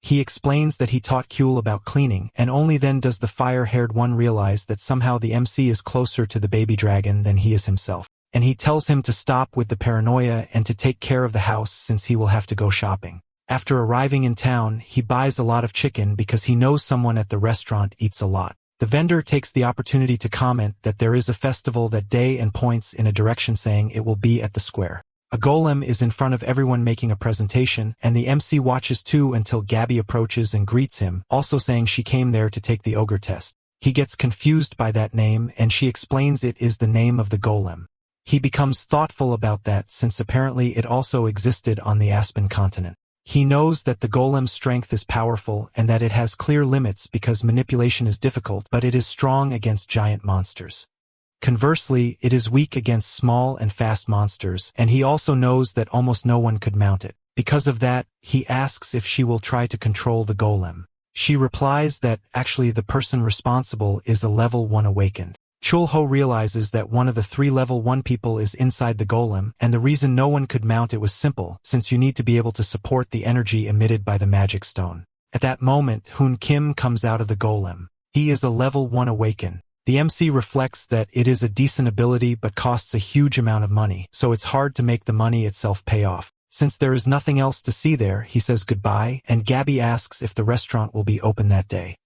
He explains that he taught Kyul about cleaning, and only then does the fire-haired one realize that somehow the MC is closer to the baby dragon than he is himself. And he tells him to stop with the paranoia and to take care of the house since he will have to go shopping. After arriving in town, he buys a lot of chicken because he knows someone at the restaurant eats a lot. The vendor takes the opportunity to comment that there is a festival that day and points in a direction saying it will be at the square. A golem is in front of everyone making a presentation, and the MC watches too until Gabby approaches and greets him, also saying she came there to take the ogre test. He gets confused by that name and she explains it is the name of the golem. He becomes thoughtful about that since apparently it also existed on the Aspen continent. He knows that the golem's strength is powerful and that it has clear limits because manipulation is difficult, but it is strong against giant monsters. Conversely, it is weak against small and fast monsters, and he also knows that almost no one could mount it. Because of that, he asks if she will try to control the golem. She replies that actually the person responsible is a level 1 awakened. Chul-ho realizes that one of the 3 level 1 people is inside the golem, and the reason no one could mount it was simple, since you need to be able to support the energy emitted by the magic stone. At that moment, Hoon Kim comes out of the golem. He is a level 1 awakened. The MC reflects that it is a decent ability but costs a huge amount of money, so it's hard to make the money itself pay off. Since there is nothing else to see there, he says goodbye, and Gabby asks if the restaurant will be open that day.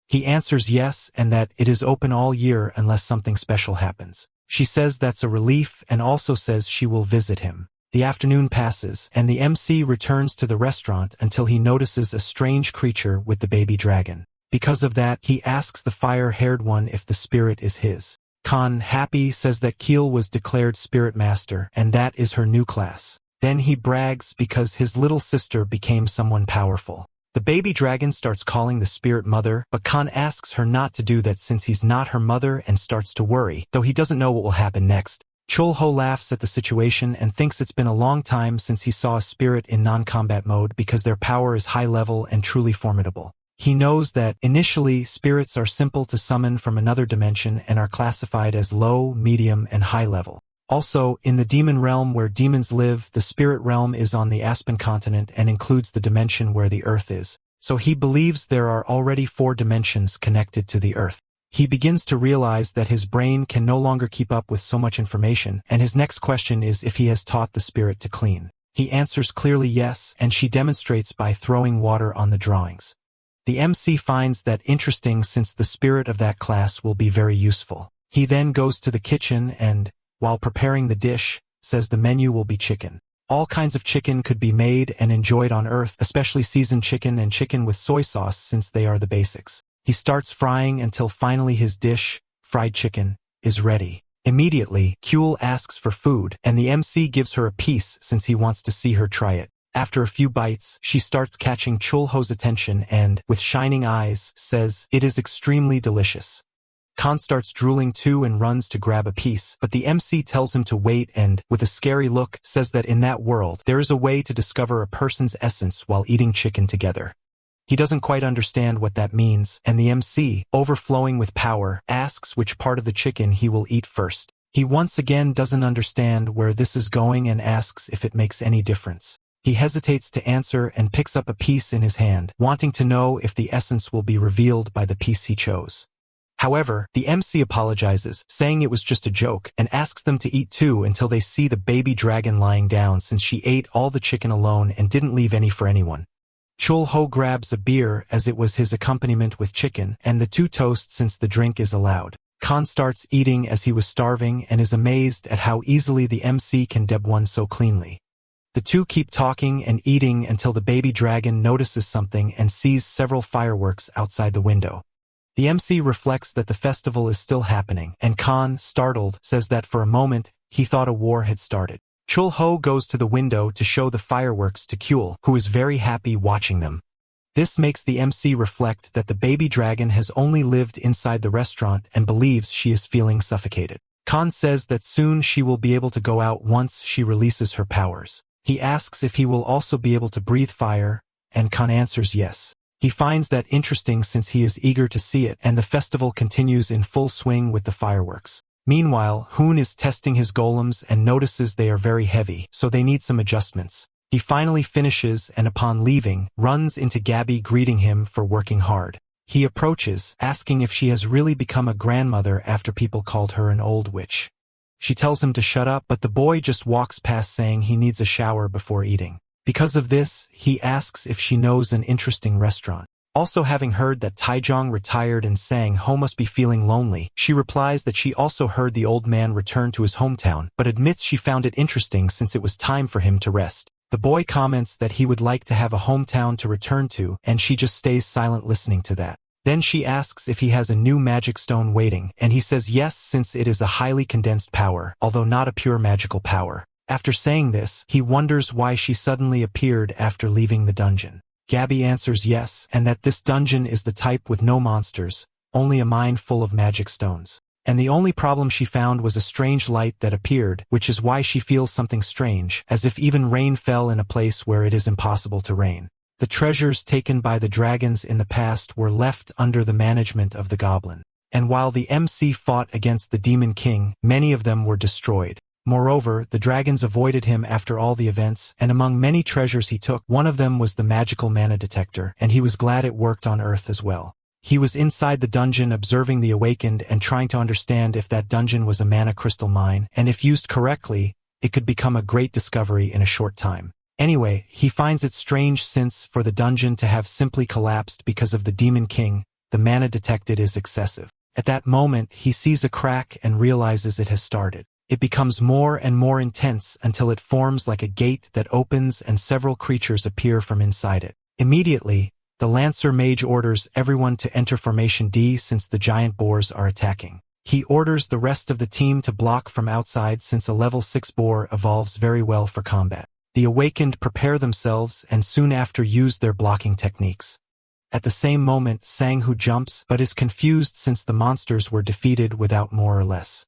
He answers yes, and that it is open all year unless something special happens. She says that's a relief and also says she will visit him. The afternoon passes, and the MC returns to the restaurant until he notices a strange creature with the baby dragon. Because of that, he asks the fire-haired one if the spirit is his. Khan, happy, says that Keel was declared spirit master, and that is her new class. Then he brags because his little sister became someone powerful. The baby dragon starts calling the spirit mother, but Khan asks her not to do that since he's not her mother and starts to worry, though he doesn't know what will happen next. Chul-ho laughs at the situation and thinks it's been a long time since he saw a spirit in non-combat mode because their power is high level and truly formidable. He knows that, initially, spirits are simple to summon from another dimension and are classified as low, medium, and high level. Also, in the demon realm where demons live, the spirit realm is on the Aspen continent and includes the dimension where the Earth is. So he believes there are already 4 dimensions connected to the Earth. He begins to realize that his brain can no longer keep up with so much information, and his next question is if he has taught the spirit to clean. He answers clearly yes, and she demonstrates by throwing water on the drawings. The MC finds that interesting since the spirit of that class will be very useful. He then goes to the kitchen and, while preparing the dish, says the menu will be chicken. All kinds of chicken could be made and enjoyed on Earth, especially seasoned chicken and chicken with soy sauce since they are the basics. He starts frying until finally his dish, fried chicken, is ready. Immediately, Kyul asks for food, and the MC gives her a piece since he wants to see her try it. After a few bites, she starts catching Chulho's attention and, with shining eyes, says, "It is extremely delicious." Khan starts drooling too and runs to grab a piece, but the MC tells him to wait and, with a scary look, says that in that world, there is a way to discover a person's essence while eating chicken together. He doesn't quite understand what that means, and the MC, overflowing with power, asks which part of the chicken he will eat first. He once again doesn't understand where this is going and asks if it makes any difference. He hesitates to answer and picks up a piece in his hand, wanting to know if the essence will be revealed by the piece he chose. However, the MC apologizes, saying it was just a joke, and asks them to eat too until they see the baby dragon lying down since she ate all the chicken alone and didn't leave any for anyone. Chulho grabs a beer as it was his accompaniment with chicken, and the two toast since the drink is allowed. Khan starts eating as he was starving and is amazed at how easily the MC can deb one so cleanly. The two keep talking and eating until the baby dragon notices something and sees several fireworks outside the window. The MC reflects that the festival is still happening, and Khan, startled, says that for a moment, he thought a war had started. Chulho goes to the window to show the fireworks to Kyul, who is very happy watching them. This makes the MC reflect that the baby dragon has only lived inside the restaurant and believes she is feeling suffocated. Khan says that soon she will be able to go out once she releases her powers. He asks if he will also be able to breathe fire, and Khan answers yes. He finds that interesting since he is eager to see it, and the festival continues in full swing with the fireworks. Meanwhile, Hoon is testing his golems and notices they are very heavy, so they need some adjustments. He finally finishes and upon leaving, runs into Gabby greeting him for working hard. He approaches, asking if she has really become a grandmother after people called her an old witch. She tells him to shut up, but the boy just walks past saying he needs a shower before eating. Because of this, he asks if she knows an interesting restaurant. Also having heard that Taejong retired and sang Ho must be feeling lonely, she replies that she also heard the old man return to his hometown, but admits she found it interesting since it was time for him to rest. The boy comments that he would like to have a hometown to return to, and she just stays silent listening to that. Then she asks if he has a new magic stone waiting, and he says yes since it is a highly condensed power, although not a pure magical power. After saying this, he wonders why she suddenly appeared after leaving the dungeon. Gabby answers yes, and that this dungeon is the type with no monsters, only a mine full of magic stones. And the only problem she found was a strange light that appeared, which is why she feels something strange, as if even rain fell in a place where it is impossible to rain. The treasures taken by the dragons in the past were left under the management of the goblin. And while the MC fought against the Demon King, many of them were destroyed. Moreover, the dragons avoided him after all the events, and among many treasures he took, one of them was the magical mana detector, and he was glad it worked on Earth as well. He was inside the dungeon observing the awakened and trying to understand if that dungeon was a mana crystal mine, and if used correctly, it could become a great discovery in a short time. Anyway, he finds it strange since, for the dungeon to have simply collapsed because of the Demon King, the mana detected is excessive. At that moment, he sees a crack and realizes it has started. It becomes more and more intense until it forms like a gate that opens and several creatures appear from inside it. Immediately, the Lancer Mage orders everyone to enter Formation D since the giant boars are attacking. He orders the rest of the team to block from outside since a level 6 boar evolves very well for combat. The awakened prepare themselves and soon after use their blocking techniques. At the same moment, Sang-Hoo jumps but is confused since the monsters were defeated without more or less.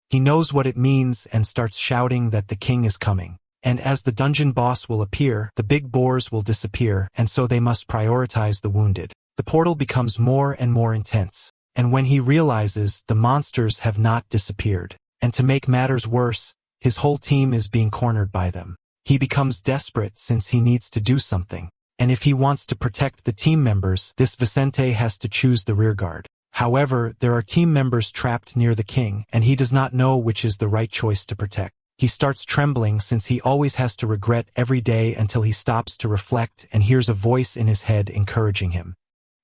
He knows what it means and starts shouting that the king is coming. And as the dungeon boss will appear, the big boars will disappear, and so they must prioritize the wounded. The portal becomes more and more intense. And when he realizes the monsters have not disappeared, and to make matters worse, his whole team is being cornered by them. He becomes desperate since he needs to do something. And if he wants to protect the team members, this Vicente has to choose the rearguard. However, there are team members trapped near the king, and he does not know which is the right choice to protect. He starts trembling since he always has to regret every day until he stops to reflect and hears a voice in his head encouraging him.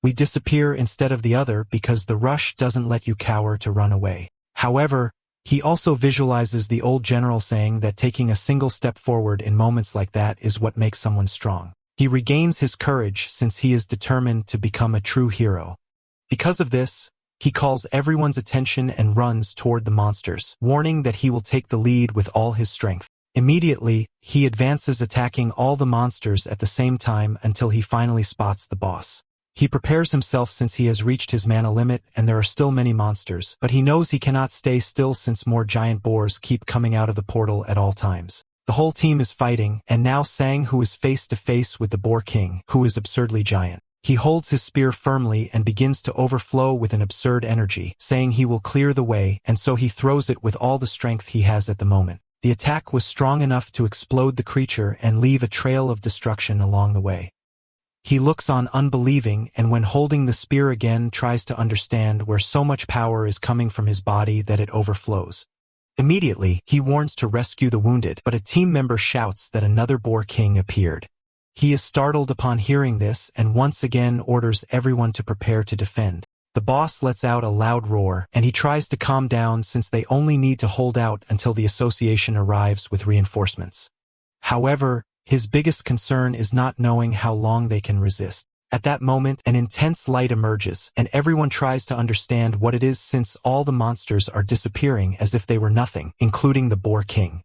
We disappear instead of the other because the rush doesn't let you cower to run away. However, he also visualizes the old general saying that taking a single step forward in moments like that is what makes someone strong. He regains his courage since he is determined to become a true hero. Because of this, he calls everyone's attention and runs toward the monsters, warning that he will take the lead with all his strength. Immediately, he advances attacking all the monsters at the same time until he finally spots the boss. He prepares himself since he has reached his mana limit and there are still many monsters, but he knows he cannot stay still since more giant boars keep coming out of the portal at all times. The whole team is fighting, and now Sang, who is face to face with the Boar King, who is absurdly giant. He holds his spear firmly and begins to overflow with an absurd energy, saying he will clear the way, and so he throws it with all the strength he has at the moment. The attack was strong enough to explode the creature and leave a trail of destruction along the way. He looks on unbelieving, and when holding the spear again tries to understand where so much power is coming from his body that it overflows. Immediately, he warns to rescue the wounded, but a team member shouts that another Boar King appeared. He is startled upon hearing this and once again orders everyone to prepare to defend. The boss lets out a loud roar, and he tries to calm down since they only need to hold out until the association arrives with reinforcements. However, his biggest concern is not knowing how long they can resist. At that moment, an intense light emerges, and everyone tries to understand what it is since all the monsters are disappearing as if they were nothing, including the Boar King.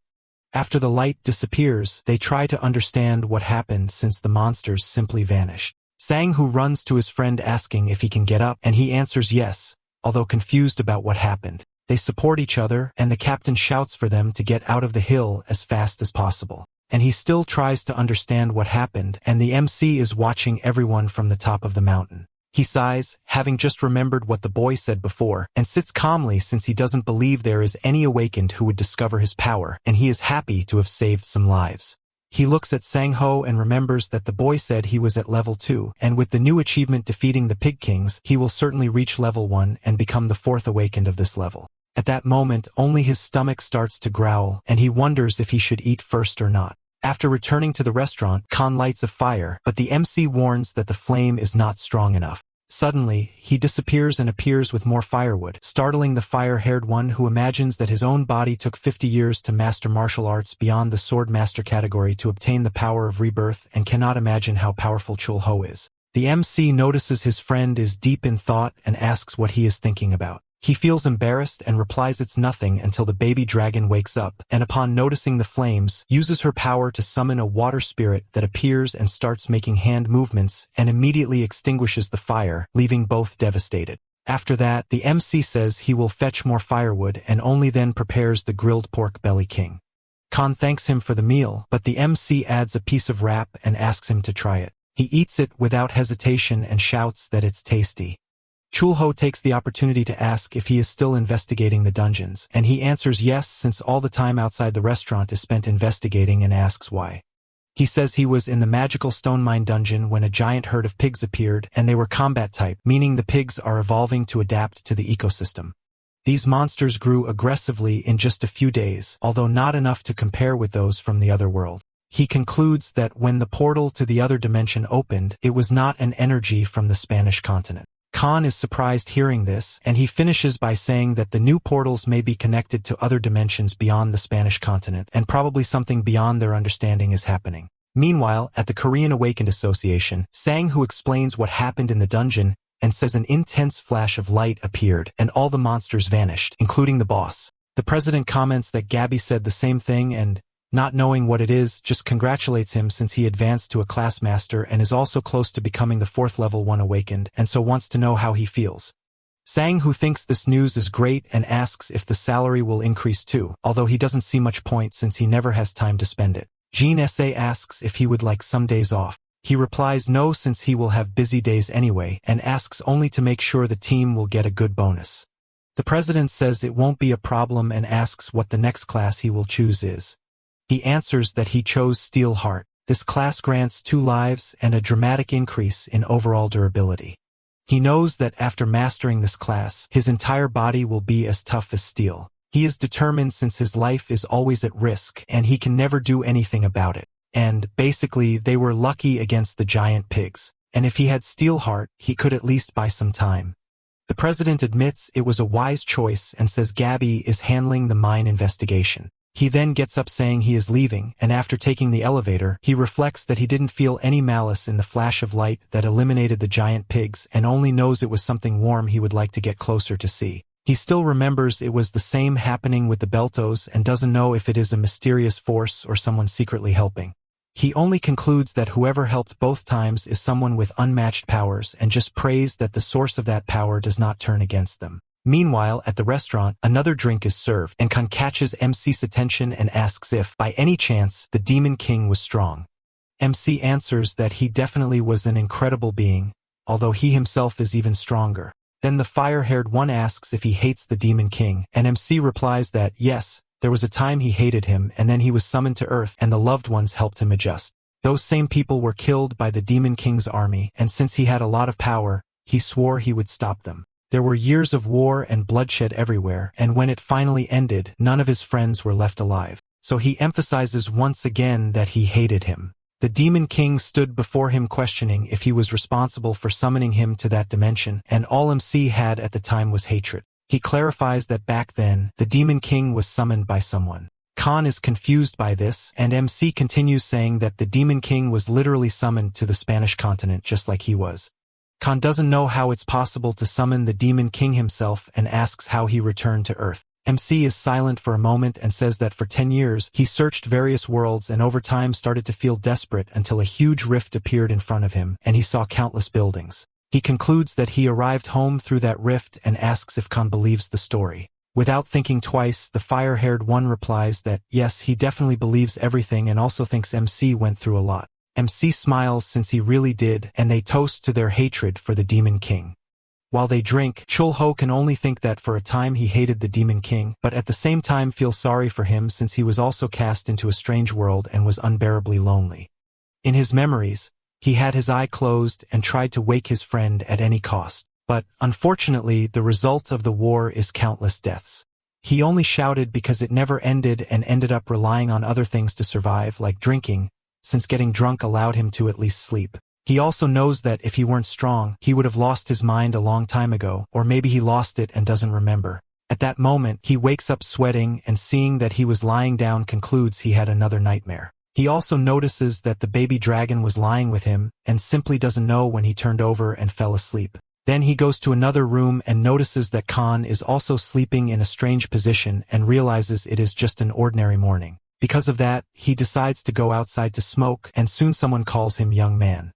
After the light disappears, they try to understand what happened since the monsters simply vanished. Sang, who runs to his friend asking if he can get up, and he answers yes, although confused about what happened. They support each other, and the captain shouts for them to get out of the hill as fast as possible. And he still tries to understand what happened, and the MC is watching everyone from the top of the mountain. He sighs, having just remembered what the boy said before, and sits calmly since he doesn't believe there is any awakened who would discover his power, and he is happy to have saved some lives. He looks at Sang-ho and remembers that the boy said he was at level 2, and with the new achievement defeating the Pig Kings, he will certainly reach level 1 and become the 4th awakened of this level. At that moment, only his stomach starts to growl, and he wonders if he should eat first or not. After returning to the restaurant, Khan lights a fire, but the MC warns that the flame is not strong enough. Suddenly, he disappears and appears with more firewood, startling the fire-haired one who imagines that his own body took 50 years to master martial arts beyond the sword master category to obtain the power of rebirth and cannot imagine how powerful Chul-ho is. The MC notices his friend is deep in thought and asks what he is thinking about. He feels embarrassed and replies it's nothing until the baby dragon wakes up, and upon noticing the flames, uses her power to summon a water spirit that appears and starts making hand movements and immediately extinguishes the fire, leaving both devastated. After that, the MC says he will fetch more firewood and only then prepares the grilled pork belly king. Khan thanks him for the meal, but the MC adds a piece of wrap and asks him to try it. He eats it without hesitation and shouts that it's tasty. Chul-ho takes the opportunity to ask if he is still investigating the dungeons, and he answers yes since all the time outside the restaurant is spent investigating and asks why. He says he was in the magical stone mine dungeon when a giant herd of pigs appeared and they were combat type, meaning the pigs are evolving to adapt to the ecosystem. These monsters grew aggressively in just a few days, although not enough to compare with those from the other world. He concludes that when the portal to the other dimension opened, it was not an energy from the Spanish continent. Khan is surprised hearing this, and he finishes by saying that the new portals may be connected to other dimensions beyond the Spanish continent, and probably something beyond their understanding is happening. Meanwhile, at the Korean Awakened Association, Sang, who explains what happened in the dungeon, and says an intense flash of light appeared, and all the monsters vanished, including the boss. The president comments that Gabby said the same thing and, not knowing what it is, just congratulates him since he advanced to a class master and is also close to becoming the 4th level 1 awakened, and so wants to know how he feels. Sang, who thinks this news is great and asks if the salary will increase too, although he doesn't see much point since he never has time to spend it. Jean S.A. asks if he would like some days off. He replies no since he will have busy days anyway, and asks only to make sure the team will get a good bonus. The president says it won't be a problem and asks what the next class he will choose is. He answers that he chose Steel Heart. This class grants 2 lives and a dramatic increase in overall durability. He knows that after mastering this class, his entire body will be as tough as steel. He is determined since his life is always at risk and he can never do anything about it. And, basically, they were lucky against the giant pigs. And if he had Steelheart, he could at least buy some time. The president admits it was a wise choice and says Gabby is handling the mine investigation. He then gets up saying he is leaving, and after taking the elevator, he reflects that he didn't feel any malice in the flash of light that eliminated the giant pigs and only knows it was something warm he would like to get closer to see. He still remembers it was the same happening with the Beltos and doesn't know if it is a mysterious force or someone secretly helping. He only concludes that whoever helped both times is someone with unmatched powers and just prays that the source of that power does not turn against them. Meanwhile, at the restaurant, another drink is served, and Khan catches MC's attention and asks if, by any chance, the Demon King was strong. MC answers that he definitely was an incredible being, although he himself is even stronger. Then the fire-haired one asks if he hates the Demon King, and MC replies that, yes, there was a time he hated him and then he was summoned to Earth and the loved ones helped him adjust. Those same people were killed by the Demon King's army, and since he had a lot of power, he swore he would stop them. There were years of war and bloodshed everywhere, and when it finally ended, none of his friends were left alive. So he emphasizes once again that he hated him. The Demon King stood before him questioning if he was responsible for summoning him to that dimension, and all MC had at the time was hatred. He clarifies that back then, the Demon King was summoned by someone. Khan is confused by this, and MC continues saying that the Demon King was literally summoned to the Spanish continent just like he was. Khan doesn't know how it's possible to summon the Demon King himself and asks how he returned to Earth. MC is silent for a moment and says that for 10 years, he searched various worlds and over time started to feel desperate until a huge rift appeared in front of him and he saw countless buildings. He concludes that he arrived home through that rift and asks if Khan believes the story. Without thinking twice, the fire-haired one replies that, yes, he definitely believes everything and also thinks MC went through a lot. MC smiles since he really did, and they toast to their hatred for the Demon King. While they drink, Chul-ho can only think that for a time he hated the Demon King, but at the same time feels sorry for him since he was also cast into a strange world and was unbearably lonely. In his memories, he had his eye closed and tried to wake his friend at any cost. But, unfortunately, the result of the war is countless deaths. He only shouted because it never ended and ended up relying on other things to survive, like drinking, since getting drunk allowed him to at least sleep. He also knows that if he weren't strong, he would have lost his mind a long time ago, or maybe he lost it and doesn't remember. At that moment, he wakes up sweating and seeing that he was lying down concludes he had another nightmare. He also notices that the baby dragon was lying with him and simply doesn't know when he turned over and fell asleep. Then he goes to another room and notices that Khan is also sleeping in a strange position and realizes it is just an ordinary morning. Because of that, he decides to go outside to smoke and soon someone calls him young man.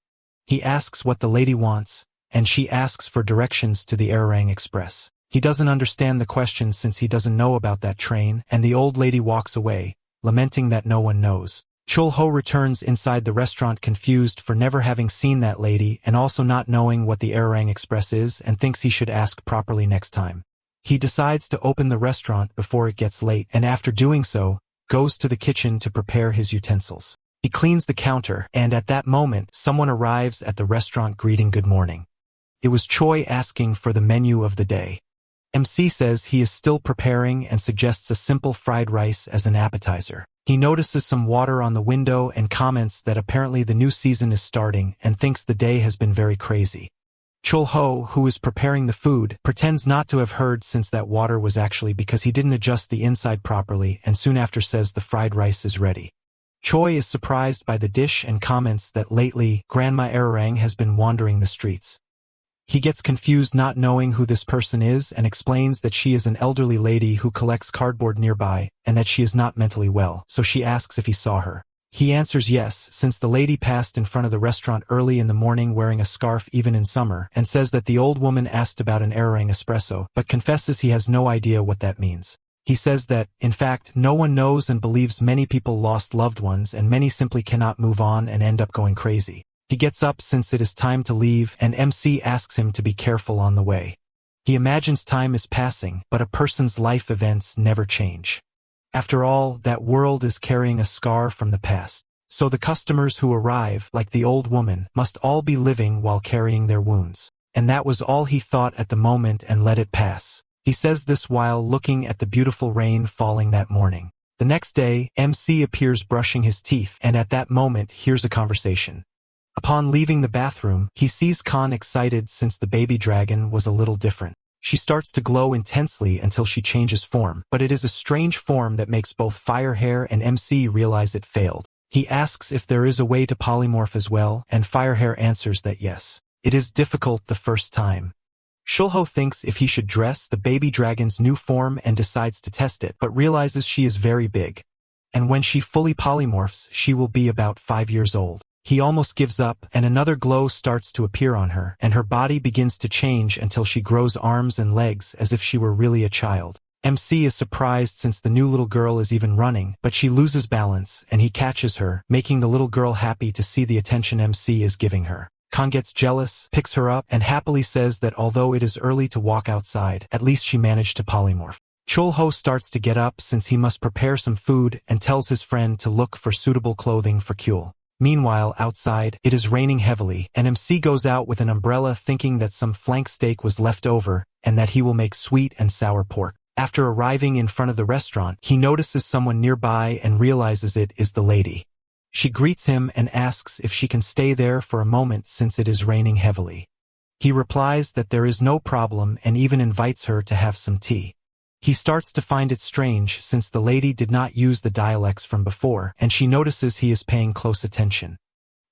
He asks what the lady wants, and she asks for directions to the Erang Express. He doesn't understand the question since he doesn't know about that train, and the old lady walks away, lamenting that no one knows. Chul-ho returns inside the restaurant confused for never having seen that lady and also not knowing what the Erang Express is and thinks he should ask properly next time. He decides to open the restaurant before it gets late and after doing so, goes to the kitchen to prepare his utensils. He cleans the counter, and at that moment, someone arrives at the restaurant greeting good morning. It was Choi asking for the menu of the day. MC says he is still preparing and suggests a simple fried rice as an appetizer. He notices some water on the window and comments that apparently the new season is starting and thinks the day has been very crazy. Chul-ho, who is preparing the food, pretends not to have heard since that water was actually because he didn't adjust the inside properly and soon after says the fried rice is ready. Choi is surprised by the dish and comments that lately, Grandma Erang has been wandering the streets. He gets confused not knowing who this person is and explains that she is an elderly lady who collects cardboard nearby and that she is not mentally well, so she asks if he saw her. He answers yes, since the lady passed in front of the restaurant early in the morning wearing a scarf even in summer, and says that the old woman asked about an Erang espresso, but confesses he has no idea what that means. He says that, in fact, no one knows and believes many people lost loved ones and many simply cannot move on and end up going crazy. He gets up since it is time to leave and MC asks him to be careful on the way. He imagines time is passing, but a person's life events never change. After all, that world is carrying a scar from the past. So the customers who arrive, like the old woman, must all be living while carrying their wounds. And that was all he thought at the moment and let it pass. He says this while looking at the beautiful rain falling that morning. The next day, MC appears brushing his teeth and at that moment hears a conversation. Upon leaving the bathroom, he sees Khan excited since the baby dragon was a little different. She starts to glow intensely until she changes form, but it is a strange form that makes both Firehair and MC realize it failed. He asks if there is a way to polymorph as well, and Firehair answers that yes. It is difficult the first time. Shulho thinks if he should dress the baby dragon's new form and decides to test it, but realizes she is very big. And when she fully polymorphs, she will be about 5 years old. He almost gives up, and another glow starts to appear on her, and her body begins to change until she grows arms and legs as if she were really a child. MC is surprised since the new little girl is even running, but she loses balance, and he catches her, making the little girl happy to see the attention MC is giving her. Khan gets jealous, picks her up, and happily says that although it is early to walk outside, at least she managed to polymorph. Chulho starts to get up since he must prepare some food and tells his friend to look for suitable clothing for Kyul. Meanwhile, outside, it is raining heavily, and MC goes out with an umbrella thinking that some flank steak was left over, and that he will make sweet and sour pork. After arriving in front of the restaurant, he notices someone nearby and realizes it is the lady. She greets him and asks if she can stay there for a moment since it is raining heavily. He replies that there is no problem and even invites her to have some tea. He starts to find it strange since the lady did not use the dialects from before, and she notices he is paying close attention.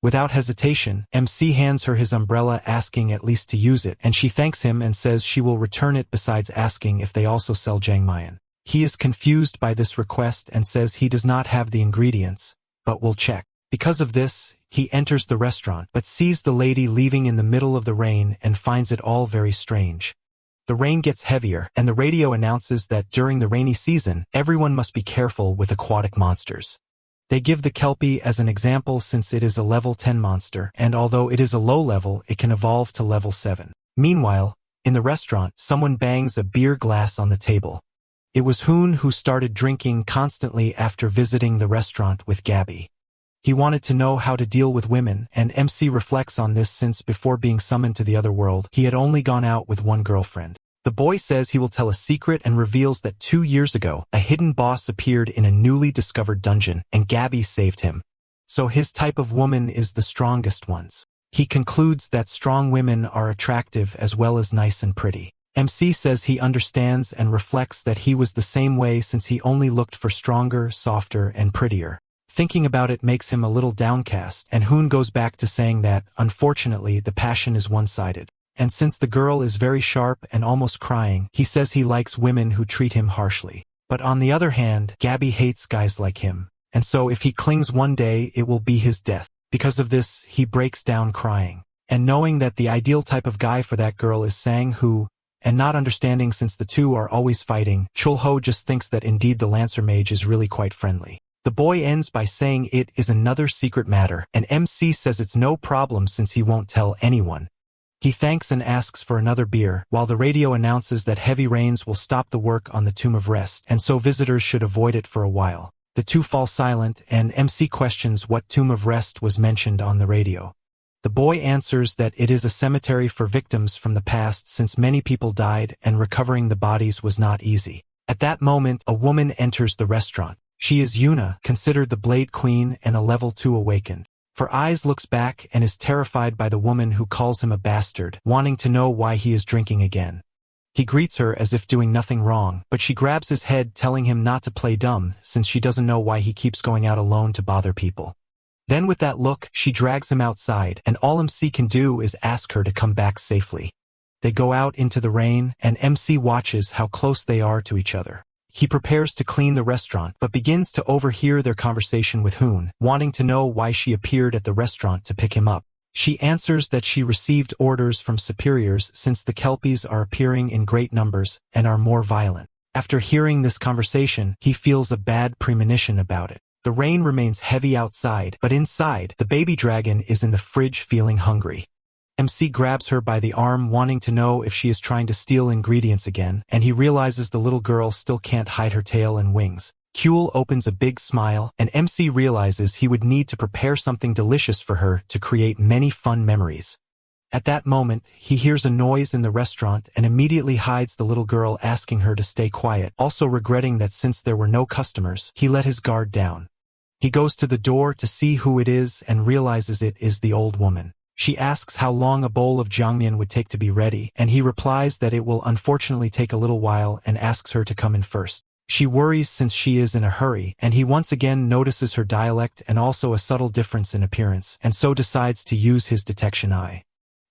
Without hesitation, MC hands her his umbrella asking at least to use it, and she thanks him and says she will return it besides asking if they also sell jangmyeon. He is confused by this request and says he does not have the ingredients, but will check. Because of this, he enters the restaurant, but sees the lady leaving in the middle of the rain and finds it all very strange. The rain gets heavier, and the radio announces that during the rainy season, everyone must be careful with aquatic monsters. They give the Kelpie as an example since it is a level 10 monster, and although it is a low level, it can evolve to level 7. Meanwhile, in the restaurant, someone bangs a beer glass on the table. It was Hoon who started drinking constantly after visiting the restaurant with Gabby. He wanted to know how to deal with women, and MC reflects on this since before being summoned to the other world, he had only gone out with one girlfriend. The boy says he will tell a secret and reveals that 2 years ago, a hidden boss appeared in a newly discovered dungeon, and Gabby saved him. So his type of woman is the strongest ones. He concludes that strong women are attractive as well as nice and pretty. MC says he understands and reflects that he was the same way since he only looked for stronger, softer, and prettier. Thinking about it makes him a little downcast, and Hoon goes back to saying that, unfortunately, the passion is one-sided. And since the girl is very sharp and almost crying, he says he likes women who treat him harshly. But on the other hand, Gabby hates guys like him. And so if he clings one day, it will be his death. Because of this, he breaks down crying. And knowing that the ideal type of guy for that girl is Sang-Hoo, and not understanding since the two are always fighting, Chulho just thinks that indeed the Lancer Mage is really quite friendly. The boy ends by saying it is another secret matter, and MC says it's no problem since he won't tell anyone. He thanks and asks for another beer, while the radio announces that heavy rains will stop the work on the Tomb of Rest, and so visitors should avoid it for a while. The two fall silent, and MC questions what Tomb of Rest was mentioned on the radio. The boy answers that it is a cemetery for victims from the past since many people died and recovering the bodies was not easy. At that moment, a woman enters the restaurant. She is Yuna, considered the Blade Queen and a level 2 awakened. For Eyes looks back and is terrified by the woman who calls him a bastard, wanting to know why he is drinking again. He greets her as if doing nothing wrong, but she grabs his head telling him not to play dumb since she doesn't know why he keeps going out alone to bother people. Then with that look, she drags him outside, and all MC can do is ask her to come back safely. They go out into the rain, and MC watches how close they are to each other. He prepares to clean the restaurant, but begins to overhear their conversation with Hoon, wanting to know why she appeared at the restaurant to pick him up. She answers that she received orders from superiors since the Kelpies are appearing in great numbers and are more violent. After hearing this conversation, he feels a bad premonition about it. The rain remains heavy outside, but inside, the baby dragon is in the fridge feeling hungry. MC grabs her by the arm wanting to know if she is trying to steal ingredients again, and he realizes the little girl still can't hide her tail and wings. Kyul opens a big smile, and MC realizes he would need to prepare something delicious for her to create many fun memories. At that moment, he hears a noise in the restaurant and immediately hides the little girl, asking her to stay quiet, also regretting that since there were no customers, he let his guard down. He goes to the door to see who it is and realizes it is the old woman. She asks how long a bowl of jiangmian would take to be ready, and he replies that it will unfortunately take a little while and asks her to come in first. She worries since she is in a hurry, and he once again notices her dialect and also a subtle difference in appearance, and so decides to use his detection eye.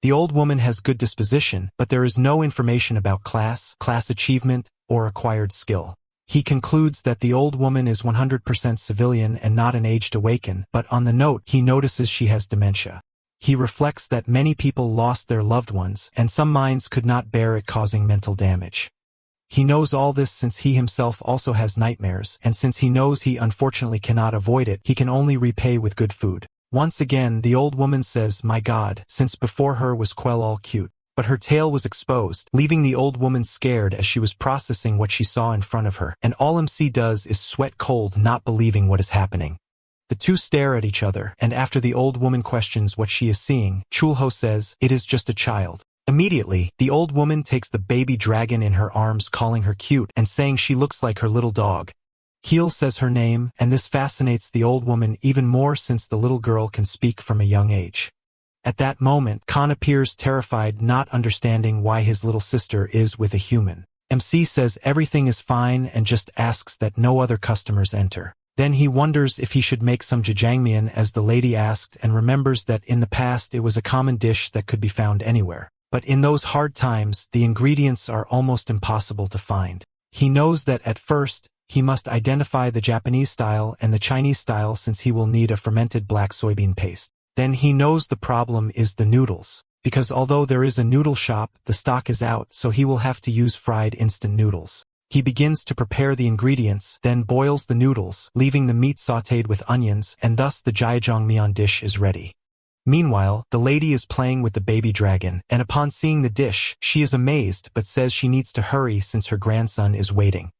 The old woman has good disposition, but there is no information about class achievement, or acquired skill. He concludes that the old woman is 100% civilian and not an aged awaken, but on the note he notices she has dementia. He reflects that many people lost their loved ones, and some minds could not bear it, causing mental damage. He knows all this since he himself also has nightmares, and since he knows he unfortunately cannot avoid it, he can only repay with good food. Once again the old woman says, "My God," since before her was Quell all cute. But her tail was exposed, leaving the old woman scared as she was processing what she saw in front of her, and all MC does is sweat cold, not believing what is happening. The two stare at each other, and after the old woman questions what she is seeing, Chulho says, "It is just a child." Immediately, the old woman takes the baby dragon in her arms, calling her cute and saying she looks like her little dog. Heel says her name, and this fascinates the old woman even more since the little girl can speak from a young age. At that moment, Khan appears terrified, not understanding why his little sister is with a human. MC says everything is fine and just asks that no other customers enter. Then he wonders if he should make some jajangmyeon as the lady asked, and remembers that in the past it was a common dish that could be found anywhere. But in those hard times, the ingredients are almost impossible to find. He knows that at first, he must identify the Japanese style and the Chinese style since he will need a fermented black soybean paste. Then he knows the problem is the noodles, because although there is a noodle shop, the stock is out, so he will have to use fried instant noodles. He begins to prepare the ingredients, then boils the noodles, leaving the meat sautéed with onions, and thus the jajangmyeon dish is ready. Meanwhile, the lady is playing with the baby dragon, and upon seeing the dish, she is amazed but says she needs to hurry since her grandson is waiting.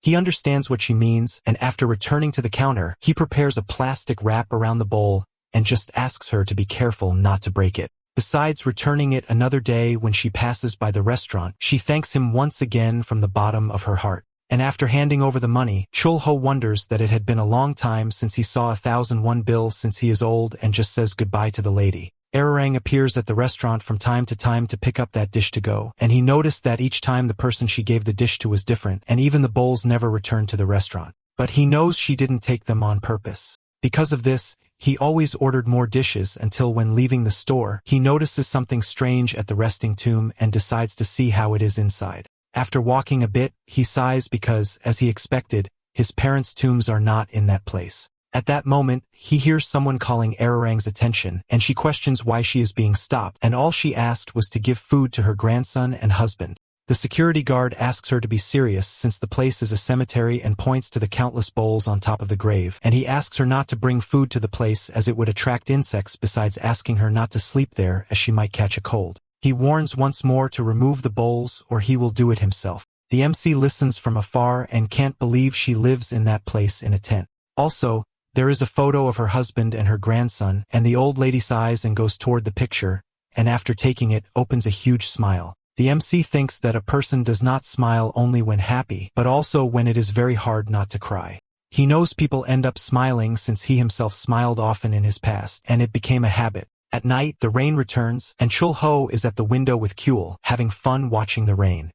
He understands what she means, and after returning to the counter, he prepares a plastic wrap around the bowl and just asks her to be careful not to break it. Besides returning it another day when she passes by the restaurant, she thanks him once again from the bottom of her heart. And after handing over the money, Chulho wonders that it had been a long time since he saw 1,001 bill since he is old, and just says goodbye to the lady. Erorang appears at the restaurant from time to pick up that dish to go, and he noticed that each time the person she gave the dish to was different, and even the bowls never returned to the restaurant. But he knows she didn't take them on purpose. Because of this, he always ordered more dishes until when leaving the store, he notices something strange at the resting tomb and decides to see how it is inside. After walking a bit, he sighs because, as he expected, his parents' tombs are not in that place. At that moment, he hears someone calling Erorang's attention, and she questions why she is being stopped, and all she asked was to give food to her grandson and husband. The security guard asks her to be serious since the place is a cemetery and points to the countless bowls on top of the grave, and he asks her not to bring food to the place as it would attract insects, besides asking her not to sleep there as she might catch a cold. He warns once more to remove the bowls or he will do it himself. The MC listens from afar and can't believe she lives in that place in a tent. Also, there is a photo of her husband and her grandson, and the old lady sighs and goes toward the picture, and after taking it, opens a huge smile. The MC thinks that a person does not smile only when happy, but also when it is very hard not to cry. He knows people end up smiling since he himself smiled often in his past, and it became a habit. At night, the rain returns, and Chulho is at the window with Kuel, having fun watching the rain.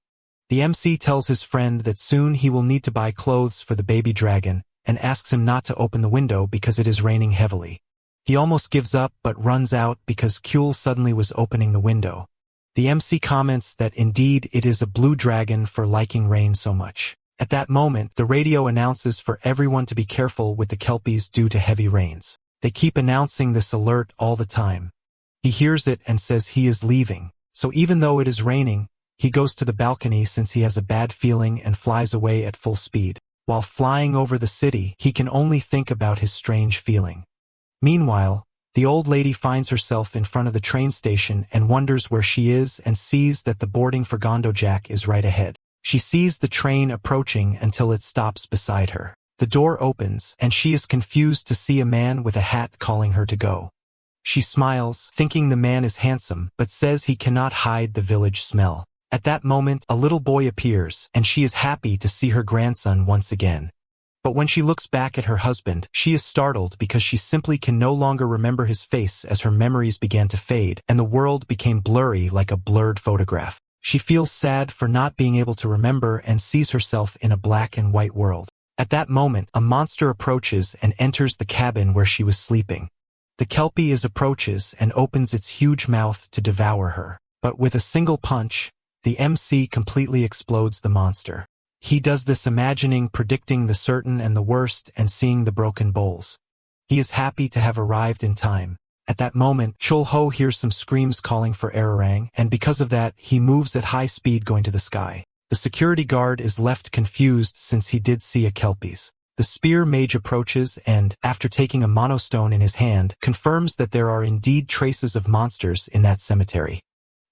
The MC tells his friend that soon he will need to buy clothes for the baby dragon, and asks him not to open the window because it is raining heavily. He almost gives up but runs out because Kuel suddenly was opening the window. The MC comments that indeed it is a blue dragon for liking rain so much. At that moment, the radio announces for everyone to be careful with the kelpies due to heavy rains. They keep announcing this alert all the time. He hears it and says he is leaving, so even though it is raining, he goes to the balcony since he has a bad feeling and flies away at full speed. While flying over the city, he can only think about his strange feeling. Meanwhile, the old lady finds herself in front of the train station and wonders where she is and sees that the boarding for Gondojak is right ahead. She sees the train approaching until it stops beside her. The door opens, and she is confused to see a man with a hat calling her to go. She smiles, thinking the man is handsome, but says he cannot hide the village smell. At that moment, a little boy appears, and she is happy to see her grandson once again. But when she looks back at her husband, she is startled because she simply can no longer remember his face as her memories began to fade, and the world became blurry like a blurred photograph. She feels sad for not being able to remember and sees herself in a black and white world. At that moment, a monster approaches and enters the cabin where she was sleeping. The Kelpie approaches and opens its huge mouth to devour her. But with a single punch, the MC completely explodes the monster. He does this imagining predicting the certain and the worst and seeing the broken bowls. He is happy to have arrived in time. At that moment, Chul-ho hears some screams calling for Arirang, and because of that, he moves at high speed going to the sky. The security guard is left confused since he did see a Kelpie's. The spear mage approaches and, after taking a monostone in his hand, confirms that there are indeed traces of monsters in that cemetery.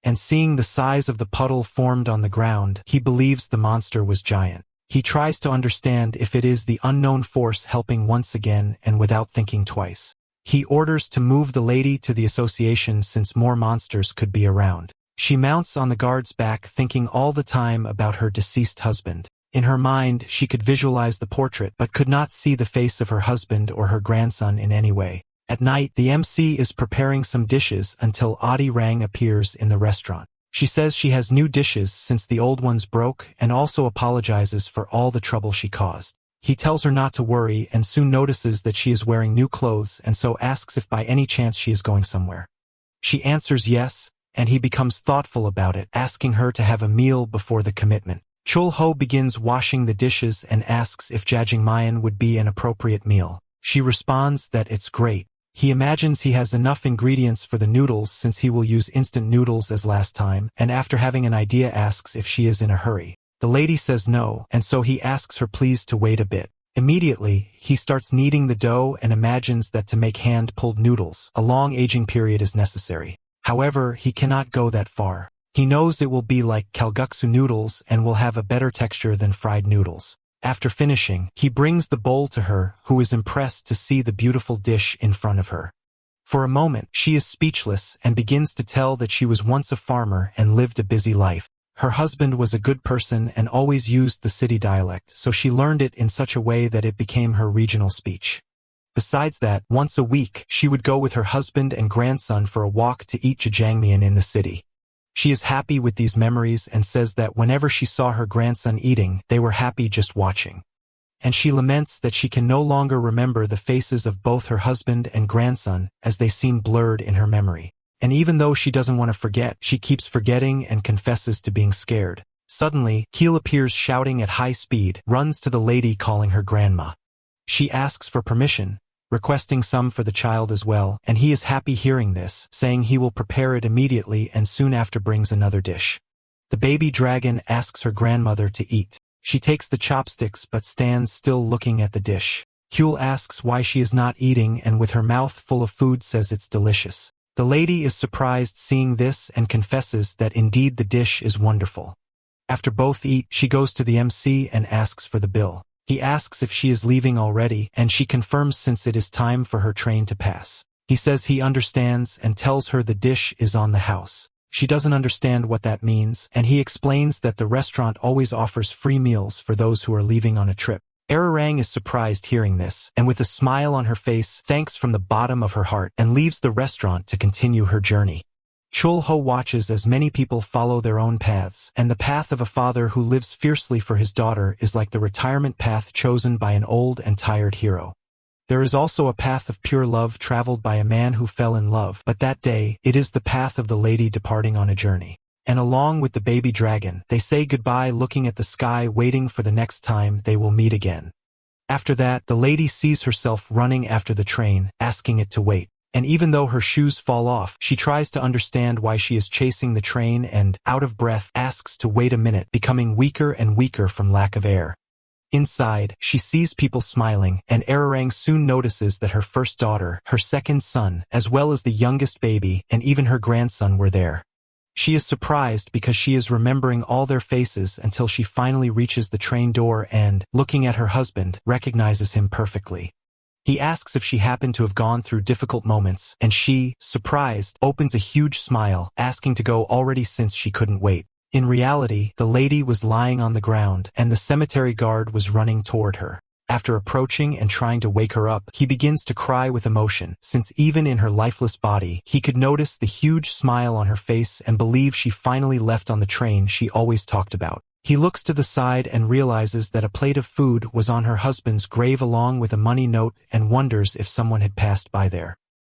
And seeing the size of the puddle formed on the ground, he believes the monster was giant. He tries to understand if it is the unknown force helping once again and without thinking twice. He orders to move the lady to the association since more monsters could be around. She mounts on the guard's back thinking all the time about her deceased husband. In her mind, she could visualize the portrait but could not see the face of her husband or her grandson in any way. At night, the MC is preparing some dishes until Arirang appears in the restaurant. She says she has new dishes since the old ones broke and also apologizes for all the trouble she caused. He tells her not to worry and soon notices that she is wearing new clothes and so asks if by any chance she is going somewhere. She answers yes, and he becomes thoughtful about it, asking her to have a meal before the commitment. Chul-ho begins washing the dishes and asks if jjajangmyeon would be an appropriate meal. She responds that it's great. He imagines he has enough ingredients for the noodles since he will use instant noodles as last time, and after having an idea asks if she is in a hurry. The lady says no, and so he asks her please to wait a bit. Immediately, he starts kneading the dough and imagines that to make hand-pulled noodles, a long aging period is necessary. However, he cannot go that far. He knows it will be like kalguksu noodles and will have a better texture than fried noodles. After finishing, he brings the bowl to her, who is impressed to see the beautiful dish in front of her. For a moment, she is speechless and begins to tell that she was once a farmer and lived a busy life. Her husband was a good person and always used the city dialect, so she learned it in such a way that it became her regional speech. Besides that, once a week, she would go with her husband and grandson for a walk to eat jjajangmyeon in the city. She is happy with these memories and says that whenever she saw her grandson eating, they were happy just watching. And she laments that she can no longer remember the faces of both her husband and grandson as they seem blurred in her memory. And even though she doesn't want to forget, she keeps forgetting and confesses to being scared. Suddenly, Keel appears shouting at high speed, runs to the lady calling her grandma. She asks for permission, requesting some for the child as well, and he is happy hearing this, saying he will prepare it immediately and soon after brings another dish. The baby dragon asks her grandmother to eat. She takes the chopsticks but stands still looking at the dish. Kyul asks why she is not eating and with her mouth full of food says it's delicious. The lady is surprised seeing this and confesses that indeed the dish is wonderful. After both eat, she goes to the MC and asks for the bill. He asks if she is leaving already, and she confirms since it is time for her train to pass. He says he understands and tells her the dish is on the house. She doesn't understand what that means, and he explains that the restaurant always offers free meals for those who are leaving on a trip. Arirang is surprised hearing this, and with a smile on her face, thanks from the bottom of her heart, and leaves the restaurant to continue her journey. Chul-ho watches as many people follow their own paths, and the path of a father who lives fiercely for his daughter is like the retirement path chosen by an old and tired hero. There is also a path of pure love traveled by a man who fell in love, but that day, it is the path of the lady departing on a journey. And along with the baby dragon, they say goodbye looking at the sky waiting for the next time they will meet again. After that, the lady sees herself running after the train, asking it to wait. And even though her shoes fall off, she tries to understand why she is chasing the train and, out of breath, asks to wait a minute, becoming weaker and weaker from lack of air. Inside, she sees people smiling, and Arirang soon notices that her first daughter, her second son, as well as the youngest baby, and even her grandson were there. She is surprised because she is remembering all their faces until she finally reaches the train door and, looking at her husband, recognizes him perfectly. He asks if she happened to have gone through difficult moments, and she, surprised, opens a huge smile, asking to go already since she couldn't wait. In reality, the lady was lying on the ground, and the cemetery guard was running toward her. After approaching and trying to wake her up, he begins to cry with emotion, since even in her lifeless body, he could notice the huge smile on her face and believe she finally left on the train she always talked about. He looks to the side and realizes that a plate of food was on her husband's grave along with a money note and wonders if someone had passed by there.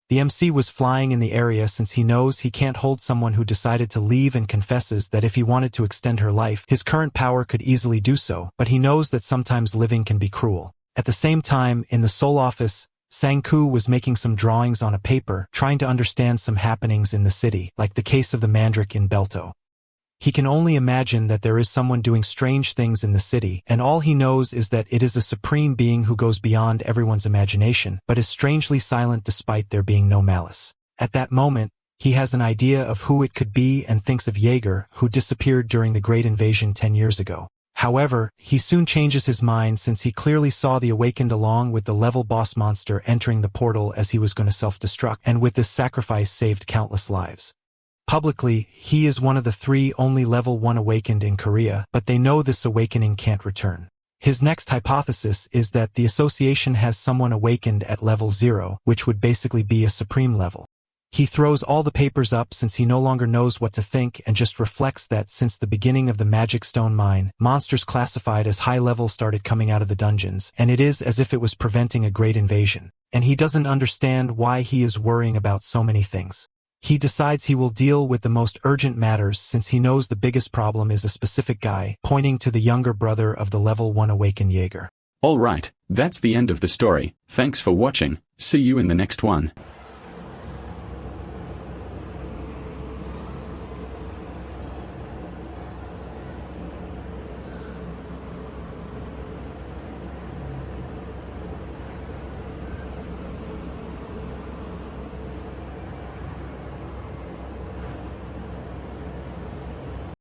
The MC was flying in the area since he knows he can't hold someone who decided to leave and confesses that if he wanted to extend her life, his current power could easily do so, but he knows that sometimes living can be cruel. At the same time, in the Seoul office, Sang-koo was making some drawings on a paper, trying to understand some happenings in the city, like the case of the mandrake in Belto. He can only imagine that there is someone doing strange things in the city, and all he knows is that it is a supreme being who goes beyond everyone's imagination, but is strangely silent despite there being no malice. At that moment, he has an idea of who it could be and thinks of Jaeger, who disappeared during the Great Invasion 10 years ago. However, he soon changes his mind since he clearly saw the Awakened along with the level boss monster entering the portal as he was going to self-destruct, and with this sacrifice saved countless lives. Publicly, he is one of the 3 only level 1 awakened in Korea, but they know this awakening can't return. His next hypothesis is that the association has someone awakened at level 0, which would basically be a supreme level. He throws all the papers up since he no longer knows what to think and just reflects that since the beginning of the Magic Stone Mine, monsters classified as high level started coming out of the dungeons, and it is as if it was preventing a great invasion. And he doesn't understand why he is worrying about so many things. He decides he will deal with the most urgent matters since he knows the biggest problem is a specific guy, pointing to the younger brother of the level 1 awakened Jaeger. Alright, that's the end of the story. Thanks for watching. See you in the next one.